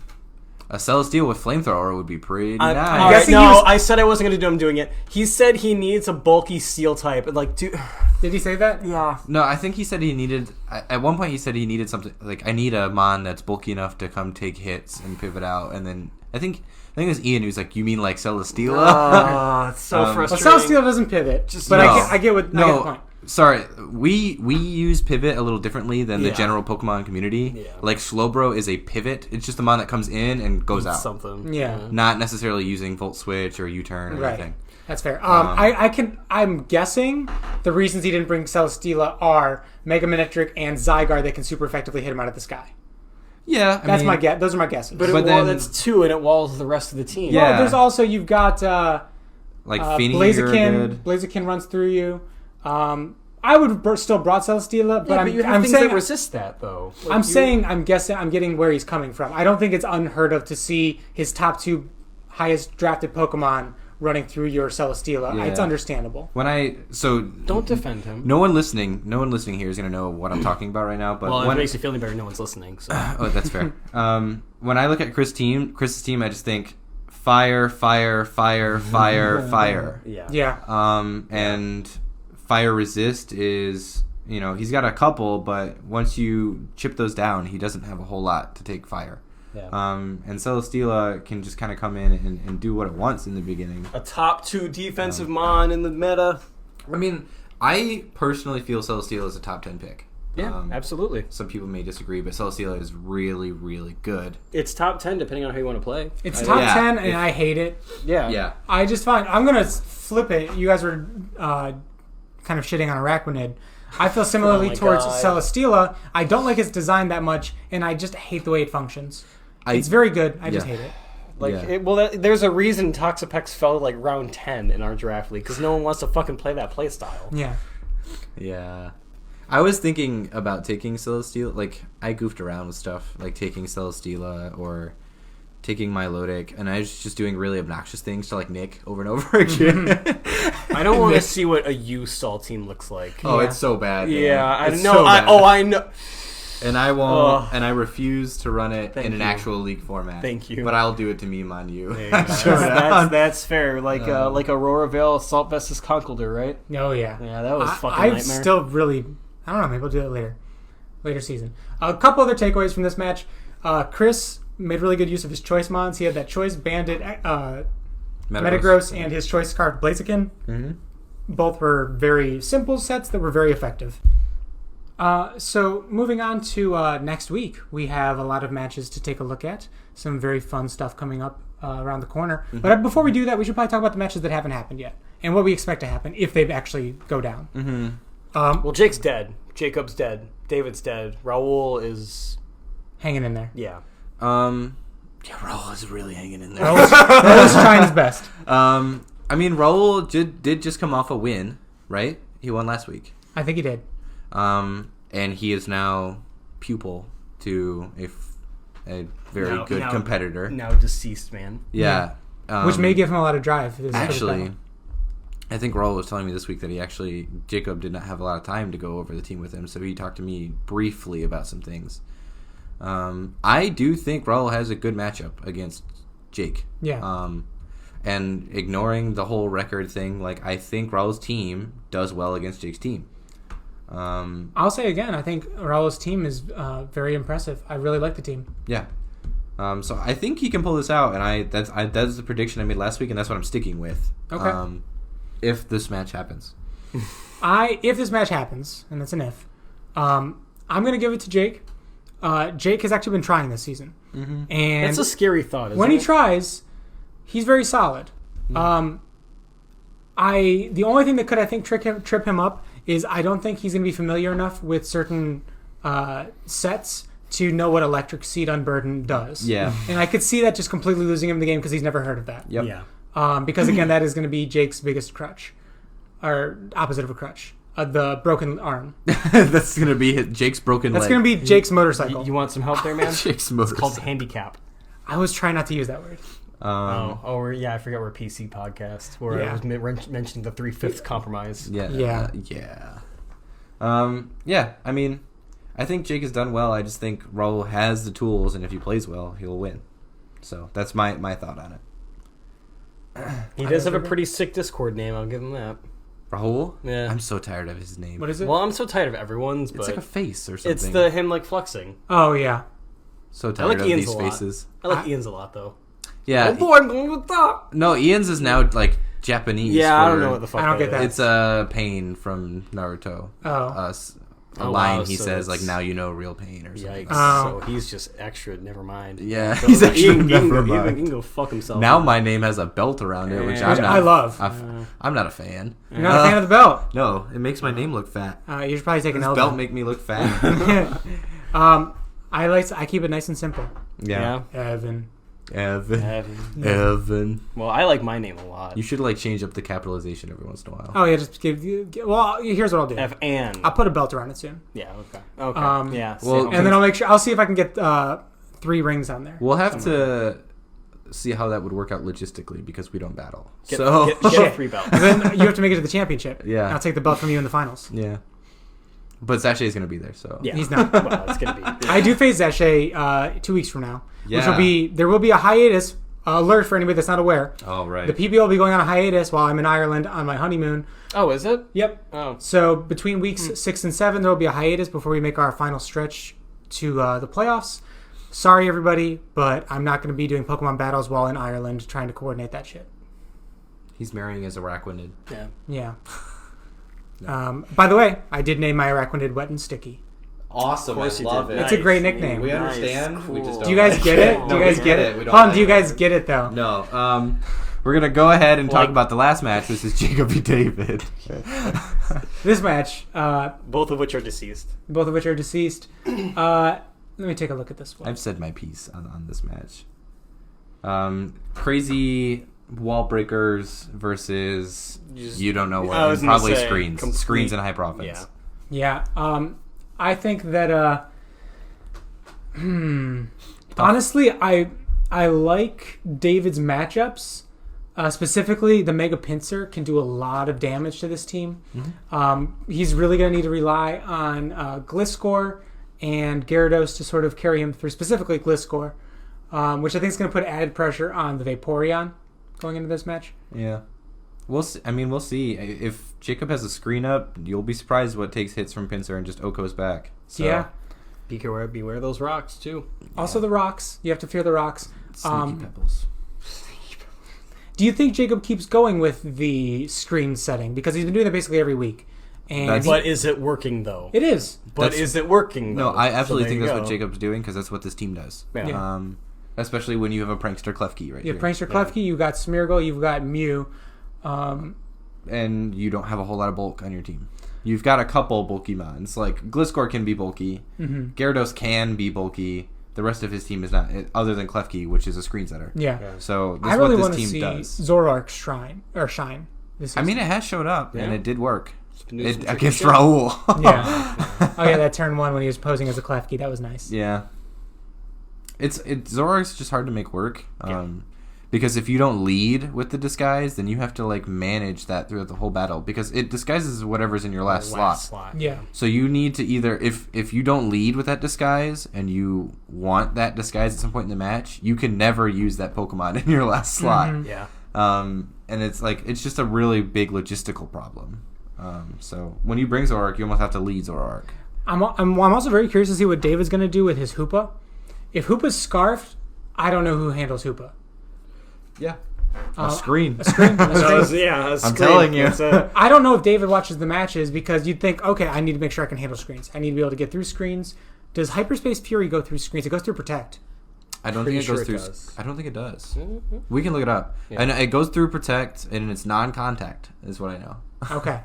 a Celesteela with Flamethrower would be pretty nice. I said I wasn't going to do him doing it. He said he needs a bulky steel type. Did he say that? Yeah. No, I think he said he needed... At one point he said he needed something... I need a Mon that's bulky enough to come take hits and pivot out. And then I think it was Ian who's like, you mean like Celesteela? Oh, it's so frustrating. Well, Celesteela doesn't pivot. I get the point. sorry, we use pivot a little differently than the Yeah. general Pokemon community. Yeah. Like Slowbro is a pivot. It's just a mon that comes in and goes out. Something. Yeah. Not necessarily using Volt Switch or U-turn or Right. anything. That's fair. I'm guessing the reasons he didn't bring Celesteela are Mega Manectric and Zygarde that can super effectively hit him out of the sky. Yeah, That's my guess. Those are my guesses. But then- that's 2, and it walls the rest of the team. Yeah. Well, there's also you've got like Feeny are Blaziken. good. Blaziken runs through you. I would still brought Celesteela, but but you have I'm things saying that resist that, though. Like I'm guessing I'm getting where he's coming from. I don't think it's unheard of to see his top 2 highest drafted Pokemon running through your Celesteela. Yeah. It's understandable. Don't defend him. No one listening here is gonna know what I'm talking about right now. But Well, if it when, makes you feel any better, no one's listening. So. oh, that's fair. When I look at Chris's team, I just think fire, fire, fire, fire, fire. Yeah. Yeah. And fire resist is, he's got a couple, but once you chip those down, he doesn't have a whole lot to take fire. Yeah. And Celesteela can just kind of come in and do what it wants in the beginning. A top 2 defensive mon in the meta. I mean, I personally feel Celesteela is a top 10 pick. Yeah, absolutely. Some people may disagree, but Celesteela is really, really good. It's top 10 depending on how you want to play. It's top Yeah. 10, and I hate it. Yeah. Yeah. I just find I'm gonna flip it. You guys were kind of shitting on Araquanid. I feel similarly Oh my towards God. Celesteela. I don't like its design that much, and I just hate the way it functions. It's very good. I just hate it. There's a reason Toxapex fell like round 10 in our draft league because no one wants to fucking play that play style. Yeah. Yeah. I was thinking about taking Celesteela. Like, I goofed around with stuff, like taking Celesteela or taking Milotic, and I was just doing really obnoxious things to, like, Nick over and over again. I don't want to see what a U-Stall team looks like. Oh, Yeah. it's so bad. Man. Yeah, I It's know. so bad. I know. And I won't, Ugh. and I refuse to run it Thank in an you. actual league format. Thank you. But I'll do it to meme on you. That's fair. Like Aurora Veil, Assault Vestas Conkeldurr, right? Oh yeah. Yeah, that was fucking I nightmare. still really. I don't know. Maybe we'll do that later season. A couple other takeaways from this match. Chris made really good use of his choice mons. He had that choice Bandit, Metagross, and his choice card Blaziken. Mm-hmm. Both were very simple sets that were very effective. So moving on to next week, we have a lot of matches to take a look at. Some very fun stuff coming up around the corner. Mm-hmm. But before we do that, we should probably talk about the matches that haven't happened yet and what we expect to happen if they actually go down. Mm-hmm. Well, Jake's dead. Jacob's dead. David's dead. Raul is Hanging in there. yeah. Raul is really hanging in there. Raul's trying his best. I mean, Raul did just come off a win, right? He won last week. I think he did. And he is now pupil to a very good competitor. Now deceased man. Yeah. Which may give him a lot of drive. Actually, I think Raul was telling me this week that Jacob did not have a lot of time to go over the team with him, so he talked to me briefly about some things. I do think Raul has a good matchup against Jake. Yeah. And ignoring the whole record thing, like, I think Raul's team does well against Jake's team. I'll say again, I think Raul's team is very impressive. I really like the team. Yeah. So I think he can pull this out, and that's the prediction I made last week, and that's what I'm sticking with. Okay. If this match happens. If this match happens, and that's an if, I'm going to give it to Jake. Jake has actually been trying this season. Mm-hmm. And It's a scary thought, isn't when it? he tries, he's very solid. Mm. The only thing that could, I think, trip him up is I don't think he's going to be familiar enough with certain sets to know what Electric Seed Unburden does. Yeah. And I could see that just completely losing him the game because he's never heard of that. Yep. Yeah. Because, again, that is going to be Jake's biggest crutch. Or opposite of a crutch. The broken arm. That's going to be Jake's broken leg. That's going to be Jake's motorcycle. You want some help there, man? Jake's It's motorcycle. called handicap. I was trying not to use that word. I forgot we're a PC podcast where I was mentioning the 3/5 compromise. Yeah. I mean, I think Jake has done well. I just think Raul has the tools, and if he plays well, he'll win. So that's my thought on it. He does have a pretty sick Discord name, I'll give him that. Raul? Yeah. I'm so tired of his name. What is it? Well, I'm so tired of everyone's, but It's like a face or something. it's him like flexing. Oh, yeah. So I tired like of Ian's these a lot. faces. I like Ian's a lot, though. Yeah. Oh boy, I'm going with that. No, Ian's is now like Japanese. Yeah, I don't know what the fuck I don't get that. It's a pain from Naruto. Oh. A line he so says, it's- like, now you know real pain or something. Yikes. Oh. So he's just extra, never mind. Yeah, So he's extra, he can never go- mind. He can go fuck himself. Now my name has a belt around it, which Yeah. I'm not. I love. I'm not a fan. You're not a fan of the belt. No, it makes my name look fat. You should probably take an Does L. belt then. make me look fat? I keep it nice and simple. Yeah. Evan. Evan. Well, I like my name a lot. You should like change up the capitalization every once in a while. Oh yeah, just well, here's what I'll do. F-N. I'll put a belt around it soon. Yeah, okay. Yeah. well, And then I'll make sure. I'll see if I can get 3 rings on there. We'll have to see how that would work out logistically because we don't battle. Get so a free belt. Then you have to make it to the championship. Yeah. And I'll take the belt from you in the finals. yeah, but Sachet's gonna be there. So Yeah. He's not. Well, it's going to be. I do face Sachet 2 weeks from now. Yeah. There will be a hiatus. Alert for anybody that's not aware. Oh right. The PBL will be going on a hiatus while I'm in Ireland on my honeymoon. Oh, is it? Yep. Oh. So between weeks 6 and 7, there will be a hiatus before we make our final stretch to the playoffs. Sorry, everybody, but I'm not going to be doing Pokemon battles while in Ireland trying to coordinate that shit. He's marrying his Araquanid. Yeah. Yeah. By the way, I did name my Araquanid Wet and Sticky. Awesome. Of course I you love did. it. It's a great nickname. We Nice. understand. Cool. We just don't. Do you guys get it? No, Do you guys we get get it? it. We don't Hold on, like do you it. guys get it, though? No. We're gonna go ahead and talk Like- about the last match. This is Jacob v. David. This match, Both of which are deceased. both of which are deceased. Let me take a look at this one. I've said my piece on this match. Crazy wall breakers versus you don't know I what. was gonna Probably say, screens. complete- Screens and high profits. Yeah. Yeah. I think that honestly, I like David's matchups. Specifically, the Mega Pinsir can do a lot of damage to this team. He's really going to need to rely on Gliscor and Gyarados to sort of carry him through, specifically Gliscor, which I think is going to put added pressure on the Vaporeon going into this match. Yeah. We'll see. If Jacob has a screen up, you'll be surprised what takes hits from Pinsir and just Oko's back. So, Yeah. Beware those rocks, too. Also, the rocks. You have to fear the rocks. Sneaky pebbles. Do you think Jacob keeps going with the screen setting? Because he's been doing that basically every week. And But is it working, though? it is. But is it working, though? No, I absolutely So think there that's you what go. Jacob's doing because that's what this team does. Yeah. Especially when you have a prankster Klefki right You have here. Prankster Klefki, you've got Smeargle, you've got Mew. And you don't have a whole lot of bulk on your team. You've got a couple bulky mons. Like, Gliscor can be bulky. Gyarados can be bulky. The rest of his team is not, other than Klefki, which is a screen setter. Yeah. So, this I is really what want this to team see does. Zoroark shine this I season. mean, it has showed up, and Yeah. it did work. been doing some tricky Against shit. Raul. Yeah. Oh, yeah, that turn 1 when he was posing as a Klefki. That was nice. Yeah. Zoroark's just hard to make work. Because if you don't lead with the disguise, then you have to like manage that throughout the whole battle because it disguises whatever's in your last slot. Yeah. So you need to either if you don't lead with that disguise and you want that disguise at some point in the match, you can never use that Pokemon in your last slot. Yeah. And it's just a really big logistical problem. So when you bring Zoroark, you almost have to lead Zoroark. I'm also very curious to see what David's going to do with his Hoopa. If Hoopa's scarfed, I don't know who handles Hoopa. Yeah. A screen. A screen. I'm telling you. I don't know if David watches the matches because you'd think, okay, I need to make sure I can handle screens. I need to be able to get through screens. Does Hyperspace Fury go through screens? It goes through Protect. I don't Pretty think it goes sure through. it does. I don't think it does. Mm-hmm. We can look it up. Yeah. And it goes through Protect, and it's non-contact, is what I know. Okay.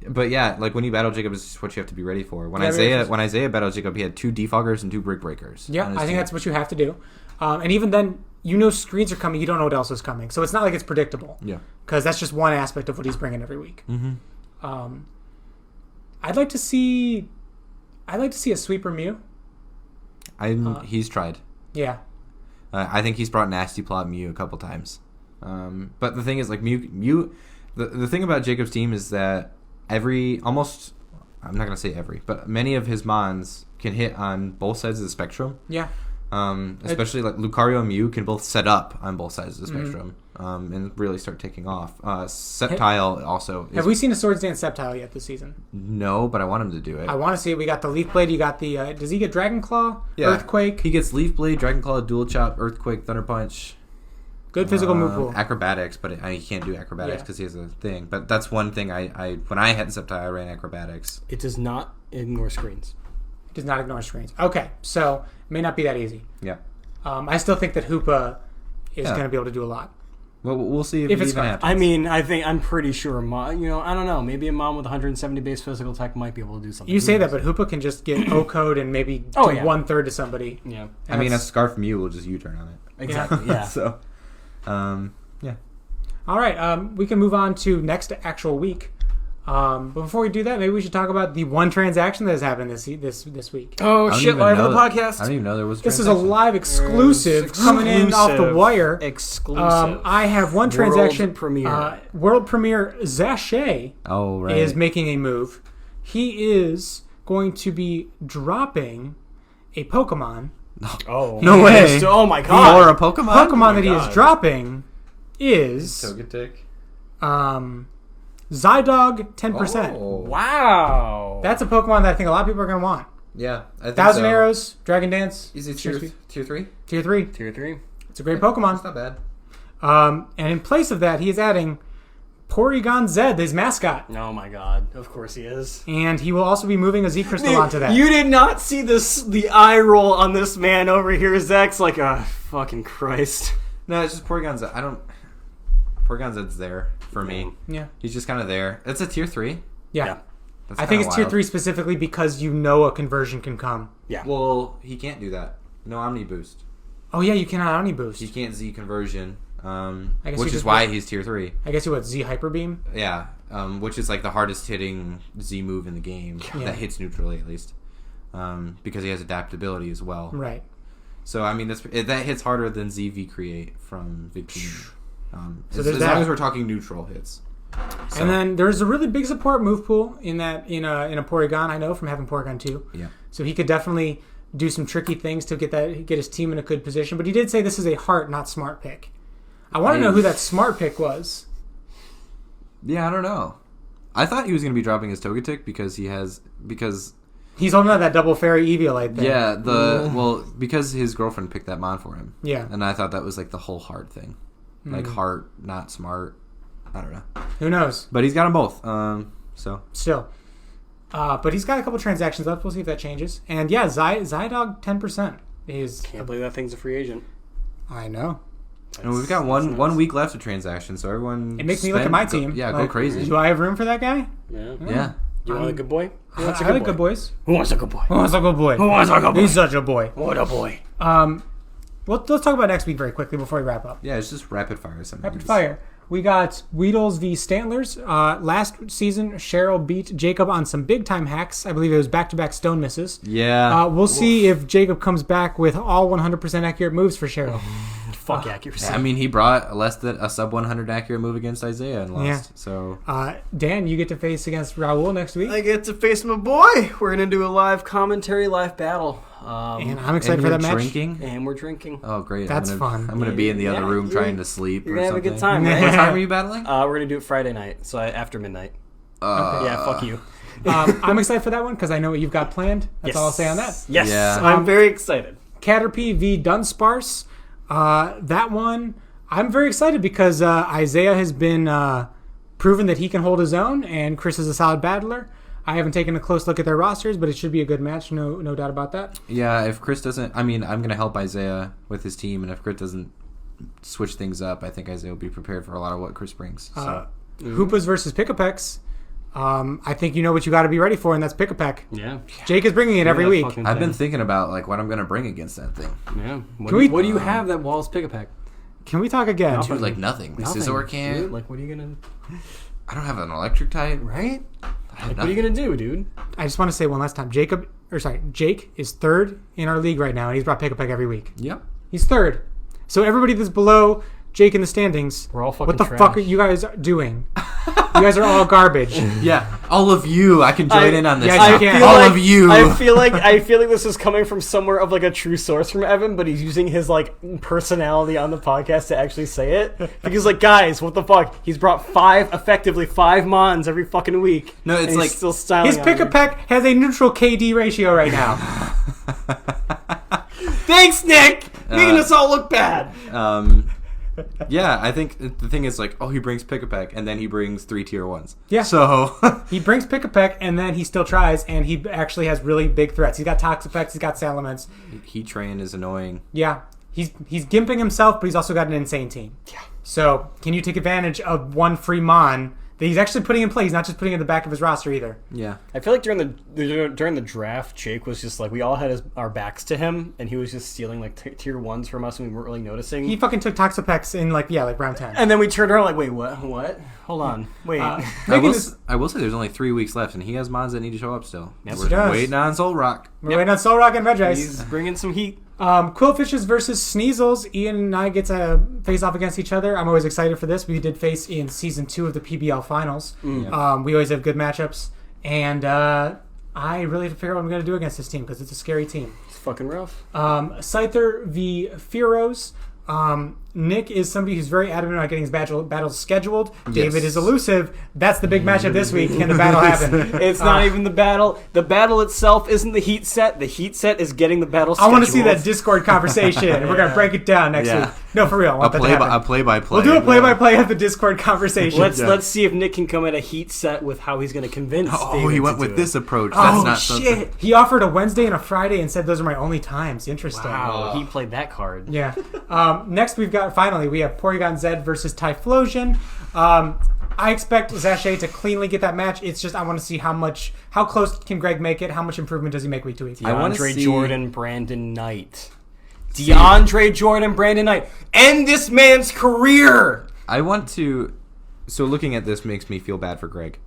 But yeah, like when you battle Jacob, it's just what you have to be ready for. When Yeah, when Isaiah battled Jacob, he had 2 defoggers and 2 brick breakers. Yeah, on his I think team. that's what you have to do. And even then, you know screens are coming. You don't know what else is coming. So it's not like it's predictable. Yeah. Because that's just one aspect of what he's bringing every week. Mm-hmm. I'd like to see a sweeper Mew. He's tried. Yeah. I think he's brought Nasty Plot Mew a couple times. But the thing is, like Mew, the thing about Jacob's team is that I'm not gonna say every, but many of his mons can hit on both sides of the spectrum. Yeah. Especially like Lucario and Mew can both set up on both sides of the spectrum and really start taking off. Sceptile also. Have we seen a Swords Dance Sceptile yet this season? No, but I want him to do it. I want to see it. We got the Leaf Blade. You got the. Does he get Dragon Claw? Yeah. Earthquake. He gets Leaf Blade, Dragon Claw, Dual Chop, Earthquake, Thunder Punch. Good physical move pool. Acrobatics, but he can't do acrobatics because he has a thing. But that's one thing I when I had Sceptile, I ran acrobatics. It does not ignore screens. It does not ignore screens. Okay, so it may not be that easy. Yeah. I still think that Hoopa is going to be able to do a lot. Well, we'll see if it's even happens. I mean, I'm pretty sure I don't know. Maybe a mom with 170 base physical tech might be able to do something. You say that, but Hoopa can just get O-code and maybe do 1/3 to somebody. Yeah. I mean, a Scarf Mew will just U-turn on it. Exactly, yeah. So, yeah. All right, we can move on to next actual week. But before we do that, maybe we should talk about the one transaction that has happened this week. Oh, shit, live on the podcast. I don't even know there was a This is a live exclusive coming in off the wire. Exclusive. I have one transaction. World premiere. World premiere Zache is making a move. He is going to be dropping a Pokemon. Oh. No way. Oh, my God. Or a Pokemon? Pokemon that he is dropping is... Togetic? Zydog 10%. Oh. Wow. That's a Pokemon that I think a lot of people are going to want. Yeah, I think Thousand so. Arrows, Dragon Dance. Is it tier 3? Tier 3. Tier 3. It's a great Pokemon. It's not bad. And in place of that, he is adding Porygon Z, his mascot. Oh my God. Of course he is. And he will also be moving a Z Crystal onto that. You did not see the eye roll on this man over here. Zach's like, fucking Christ. No, it's just Porygon Z. Porygon Z's there for me. Yeah. He's just kind of there. It's a tier 3. Yeah. That's I think kinda it's tier wild. 3 specifically because you know a conversion can come. Yeah. Well, he can't do that. No Omni Boost. Oh, yeah, you cannot Omni Boost. He can't Z conversion. guess Which you is just why put- he's tier 3. I guess you what, Z Hyper Beam? Yeah. Which is like the hardest hitting Z move in the game. Yeah. That hits neutrally at least. Because he has adaptability as well. Right. So, I mean, that hits harder than ZV Create from Victini. So as there's long that. as we're talking neutral hits. So, And then there's a really big support move pool in a Porygon, I know, from having Porygon 2. yeah. So he could definitely do some tricky things to get his team in a good position. But he did say this is a heart, not smart pick. I want to know who that smart pick was. Yeah, I don't know. I thought he was going to be dropping his Togetic because He's holding out that double fairy Eviolite thing. yeah, because his girlfriend picked that mon for him. Yeah. And I thought that was like the whole heart thing. Like heart, not smart. I don't know. Who knows? But he's got them both. So Still. But he's got a couple transactions left. We'll see if that changes. And yeah, Zydog 10% is... Can't believe that thing's a free agent. I know. and we've got one week left of transactions, so everyone. It makes me look at my team. Go crazy. Do I have room for that guy? Yeah. Yeah. You want a good boy? Who wants a I good like boy? good boys. Who wants a good boy? Who wants a good boy? Who wants a good boy? He's such a boy. What a boy. Let's talk about next week very quickly before we wrap up. Yeah, it's just rapid fire. Sometimes. Rapid fire. We got Weedles v. Stantlers. Last season, Cheryl beat Jacob on some big-time hacks. I believe it was back-to-back stone misses. Yeah. We'll see if Jacob comes back with all 100% accurate moves for Cheryl. Fuck accuracy. I mean, he brought less than a sub 100 accurate move against Isaiah and lost. Yeah. So Dan, you get to face against Raul next week. I get to face my boy. We're going to do a live commentary, live battle. And I'm excited and for you're that match. drinking. And we're drinking. Oh, great! That's fun. I'm gonna be in the other room you're- trying to sleep. You're or going to have a something. good time, right? What time are you battling? We're going to do it Friday night, so after midnight. Yeah, fuck you. I'm excited for that one because I know what you've got planned. That's all I'll say on that. Yes, Yeah. I'm very excited. Caterpie v. Dunsparce. That one, I'm very excited because Isaiah has been proven that he can hold his own, and Chris is a solid battler. I haven't taken a close look at their rosters, but it should be a good match, no doubt about that. Yeah, if Chris doesn't, I'm gonna help Isaiah with his team, and if Chris doesn't switch things up, I think Isaiah will be prepared for a lot of what Chris brings. So. Hoopas versus Pick-a-Pecks. I think you know what you got to be ready for, and that's Pick-a-Peck. Yeah. Jake is bringing it every week. I've been thinking about like what I'm gonna bring against that thing. Yeah. What do you have that Walls Pick-a-Peck? Can we talk again? Dude, like nothing. The Scizor can. Dude, like, what are you going to... I don't have an electric type. Right? I have Like, what are you going to do, dude? I just want to say one last time. Jake is third in our league right now, and he's brought Pick-a-Peck every week. Yep. He's third. So everybody that's below Jake in the standings, We're all fucking what the trash. fuck are you guys doing? You guys are all garbage. Yeah, all of you. I can join in on this. yeah, now. you can. All of you. I feel like this is coming from somewhere of like a true source from Evan, but he's using his like personality on the podcast to actually say it. Because like, guys, what the fuck? He's brought effectively five mons every fucking week. No, it's and like he's still styling. His on me. Pick-a-Peck has a neutral KD ratio right now. Thanks, Nick. Making us all look bad. Yeah, I think the thing is like, he brings Pick-a-Peck, and then he brings 3 tier 1s. Yeah. So he brings Pick-a-Peck, and then he still tries, and he actually has really big threats. He's got Toxapex, he's got Salamence. Heatran is annoying. Yeah. He's gimping himself, but he's also got an insane team. Yeah. So can you take advantage of one free Mon that he's actually putting in play? He's not just putting it in the back of his roster either. Yeah. I feel like during the draft, Jake was just like, we all had our backs to him, and he was just stealing like tier 1s from us, and we weren't really noticing. He fucking took Toxapex in like round 10. And then we turned around like, wait, what? Hold on, wait. I will say there's only 3 weeks left, and he has Mons that need to show up still. Yes, We're he does. waiting on Solrock. We're waiting on Solrock and Regice. He's bringing some heat. Quillfishes versus Sneasels. Ian and I get to face off against each other. I'm always excited for this. We did face in season 2 of the PBL finals. We always have good matchups, and I really have to figure out what I'm going to do against this team because it's a scary team. It's fucking rough. Scyther v. Fearos. Nick is somebody who's very adamant about getting his battles scheduled. Yes. David is elusive. That's the big matchup this week. Can the battle happen? It's not even the battle. The battle itself isn't the heat set. The heat set is getting the battle scheduled. I want to see that Discord conversation. We're going to break it down next week. No, for real. I want that to happen. A play-by-play. We'll do a play-by-play of the Discord conversation. Let's see if Nick can come at a heat set with how he's going to convince David he went to with do this it. approach. That's not shit. something. He offered a Wednesday and a Friday and said those are my only times. Interesting. Wow, he played that card. Yeah. Next, we have Porygon Zed versus Typhlosion. I expect Zacier to cleanly get that match. It's just I want to see how close can Greg make it? How much improvement does he make week to week? DeAndre Jordan, Brandon Knight. DeAndre Jordan, Brandon Knight. End this man's career! I want to... So looking at this makes me feel bad for Greg.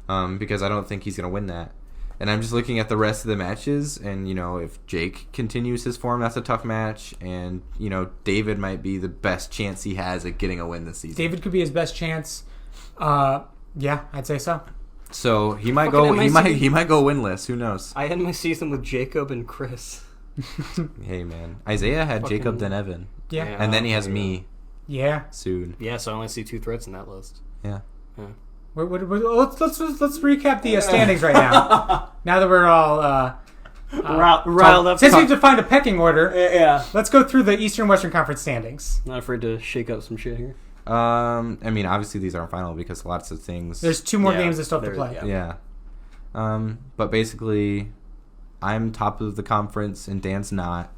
Because I don't think he's going to win that. And I'm just looking at the rest of the matches, and, if Jake continues his form, that's a tough match. And, David might be the best chance he has at getting a win this season. David could be his best chance. Yeah, I'd say so. So he might go winless. Who knows? I had my season with Jacob and Chris. Hey, man. Isaiah had Jacob, then Evan. Yeah. And then he has me. Yeah. Soon. Yeah, so I only see 2 threats in that list. Yeah. Let's recap the standings right now. Now that we're all riled up. Since we've defined a pecking order, Yeah. let's go through the Eastern Western Conference standings. Not afraid to shake up some shit here. Obviously these aren't final because lots of things. There's 2 more games that still have to play. Yeah. But basically, I'm top of the conference and Dan's not.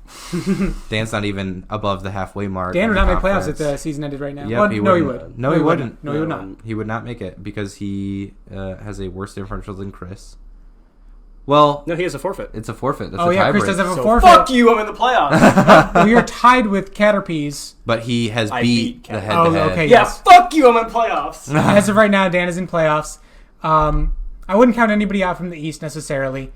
Dan's not even above the halfway mark. Dan would not make playoffs if the season ended right now. Yep, Well, he no, he wouldn't. would. No, he wouldn't. No, he would not. He would not make it because he has a worse differential than Chris. Well, No, he has a forfeit. it's a forfeit. That's Oh a yeah, Chris tiebreak. does have a So forfeit. fuck you, I'm in the playoffs. We are tied with Caterpies. But he has I beat beat the Cat- head-to-head. Oh, okay. Yeah, Yes. fuck you, I'm in playoffs. As of right now, Dan is in playoffs. I wouldn't count anybody out from the East necessarily.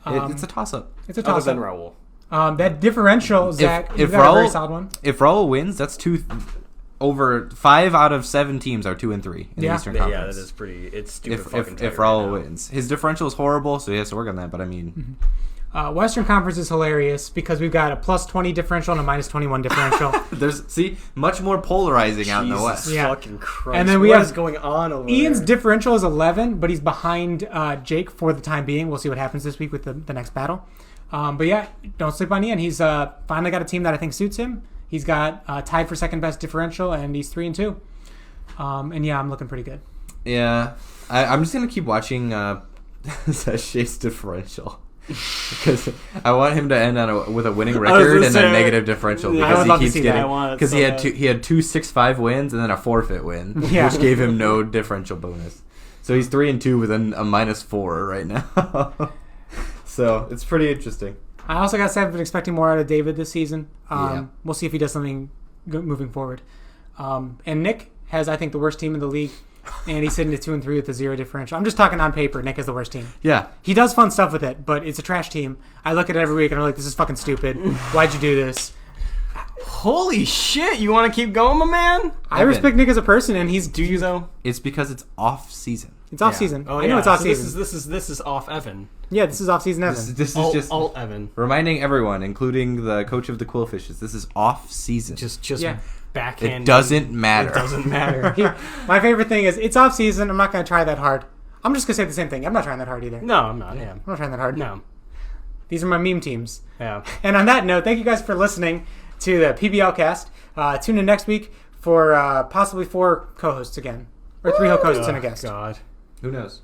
It's a toss-up. It's a Other than toss-up. Raul. That differential, Zach, if you've got a very Raul- solid one. If Raul wins, that's over 5 out of 7 teams are 2-3 in the Eastern Yeah, Conference. that is pretty. It's stupid If fucking tight Raul right now. wins, his differential is horrible, so he has to work on that. But I mean, Western Conference is hilarious because we've got a plus 20 differential and a minus 21 differential. there's much more polarizing out in the Jesus West. Yeah. fucking Christ. And then we What have is going on over Ian's there? differential is 11, but he's behind Jake for the time being. We'll see what happens this week with the next battle. But yeah, don't sleep on Ian. He's finally got a team that I think suits him. He's got tied for second best differential, and he's 3-2. And yeah, I'm looking pretty good. Yeah, I'm just gonna keep watching Sachet's differential because I want him to end with a winning record and a negative differential Yeah, I because would he love to keeps see that. getting I want it because so he had bad. he had 2 6-5 wins and then a forfeit win, Yeah. which gave him no differential bonus. So he's 3-2 with a -4 right now. So it's pretty interesting. I also got to say I've been expecting more out of David this season. Yeah. We'll see if he does something moving forward. And Nick has, I think, the worst team in the league, and he's sitting at 2-3 with a 0 differential. I'm just talking on paper. Nick is the worst team. Yeah, He does fun stuff with it, but it's a trash team. I look at it every week and I'm like, this is fucking stupid. Why'd you do this? Holy shit! You want to keep going, my man? I respect Nick as a person, and he's Do you though? it's because it's off season. It's off Yeah. season. Oh, I know yeah. it's off So season. This is off Evan. Yeah, this is off season, Evan. This is Alt, just alt Evan. reminding everyone, including the coach of the Quillfishes, this is off season. Just Yeah. backhand. It doesn't matter. It doesn't matter. My favorite thing is it's off season. I'm not going to try that hard. I'm just going to say the same thing. I'm not trying that hard either. No, I'm not. Yeah. I'm not trying that hard. No. These are my meme teams. Yeah. And on that note, thank you guys for listening to the PBL cast. Tune in next week for possibly 4 co-hosts again. Or 3 co-hosts and a guest. God. Who knows?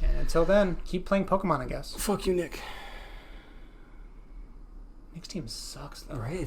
And until then, keep playing Pokemon, I guess. Fuck you, Nick. Nick's team sucks, though. All right.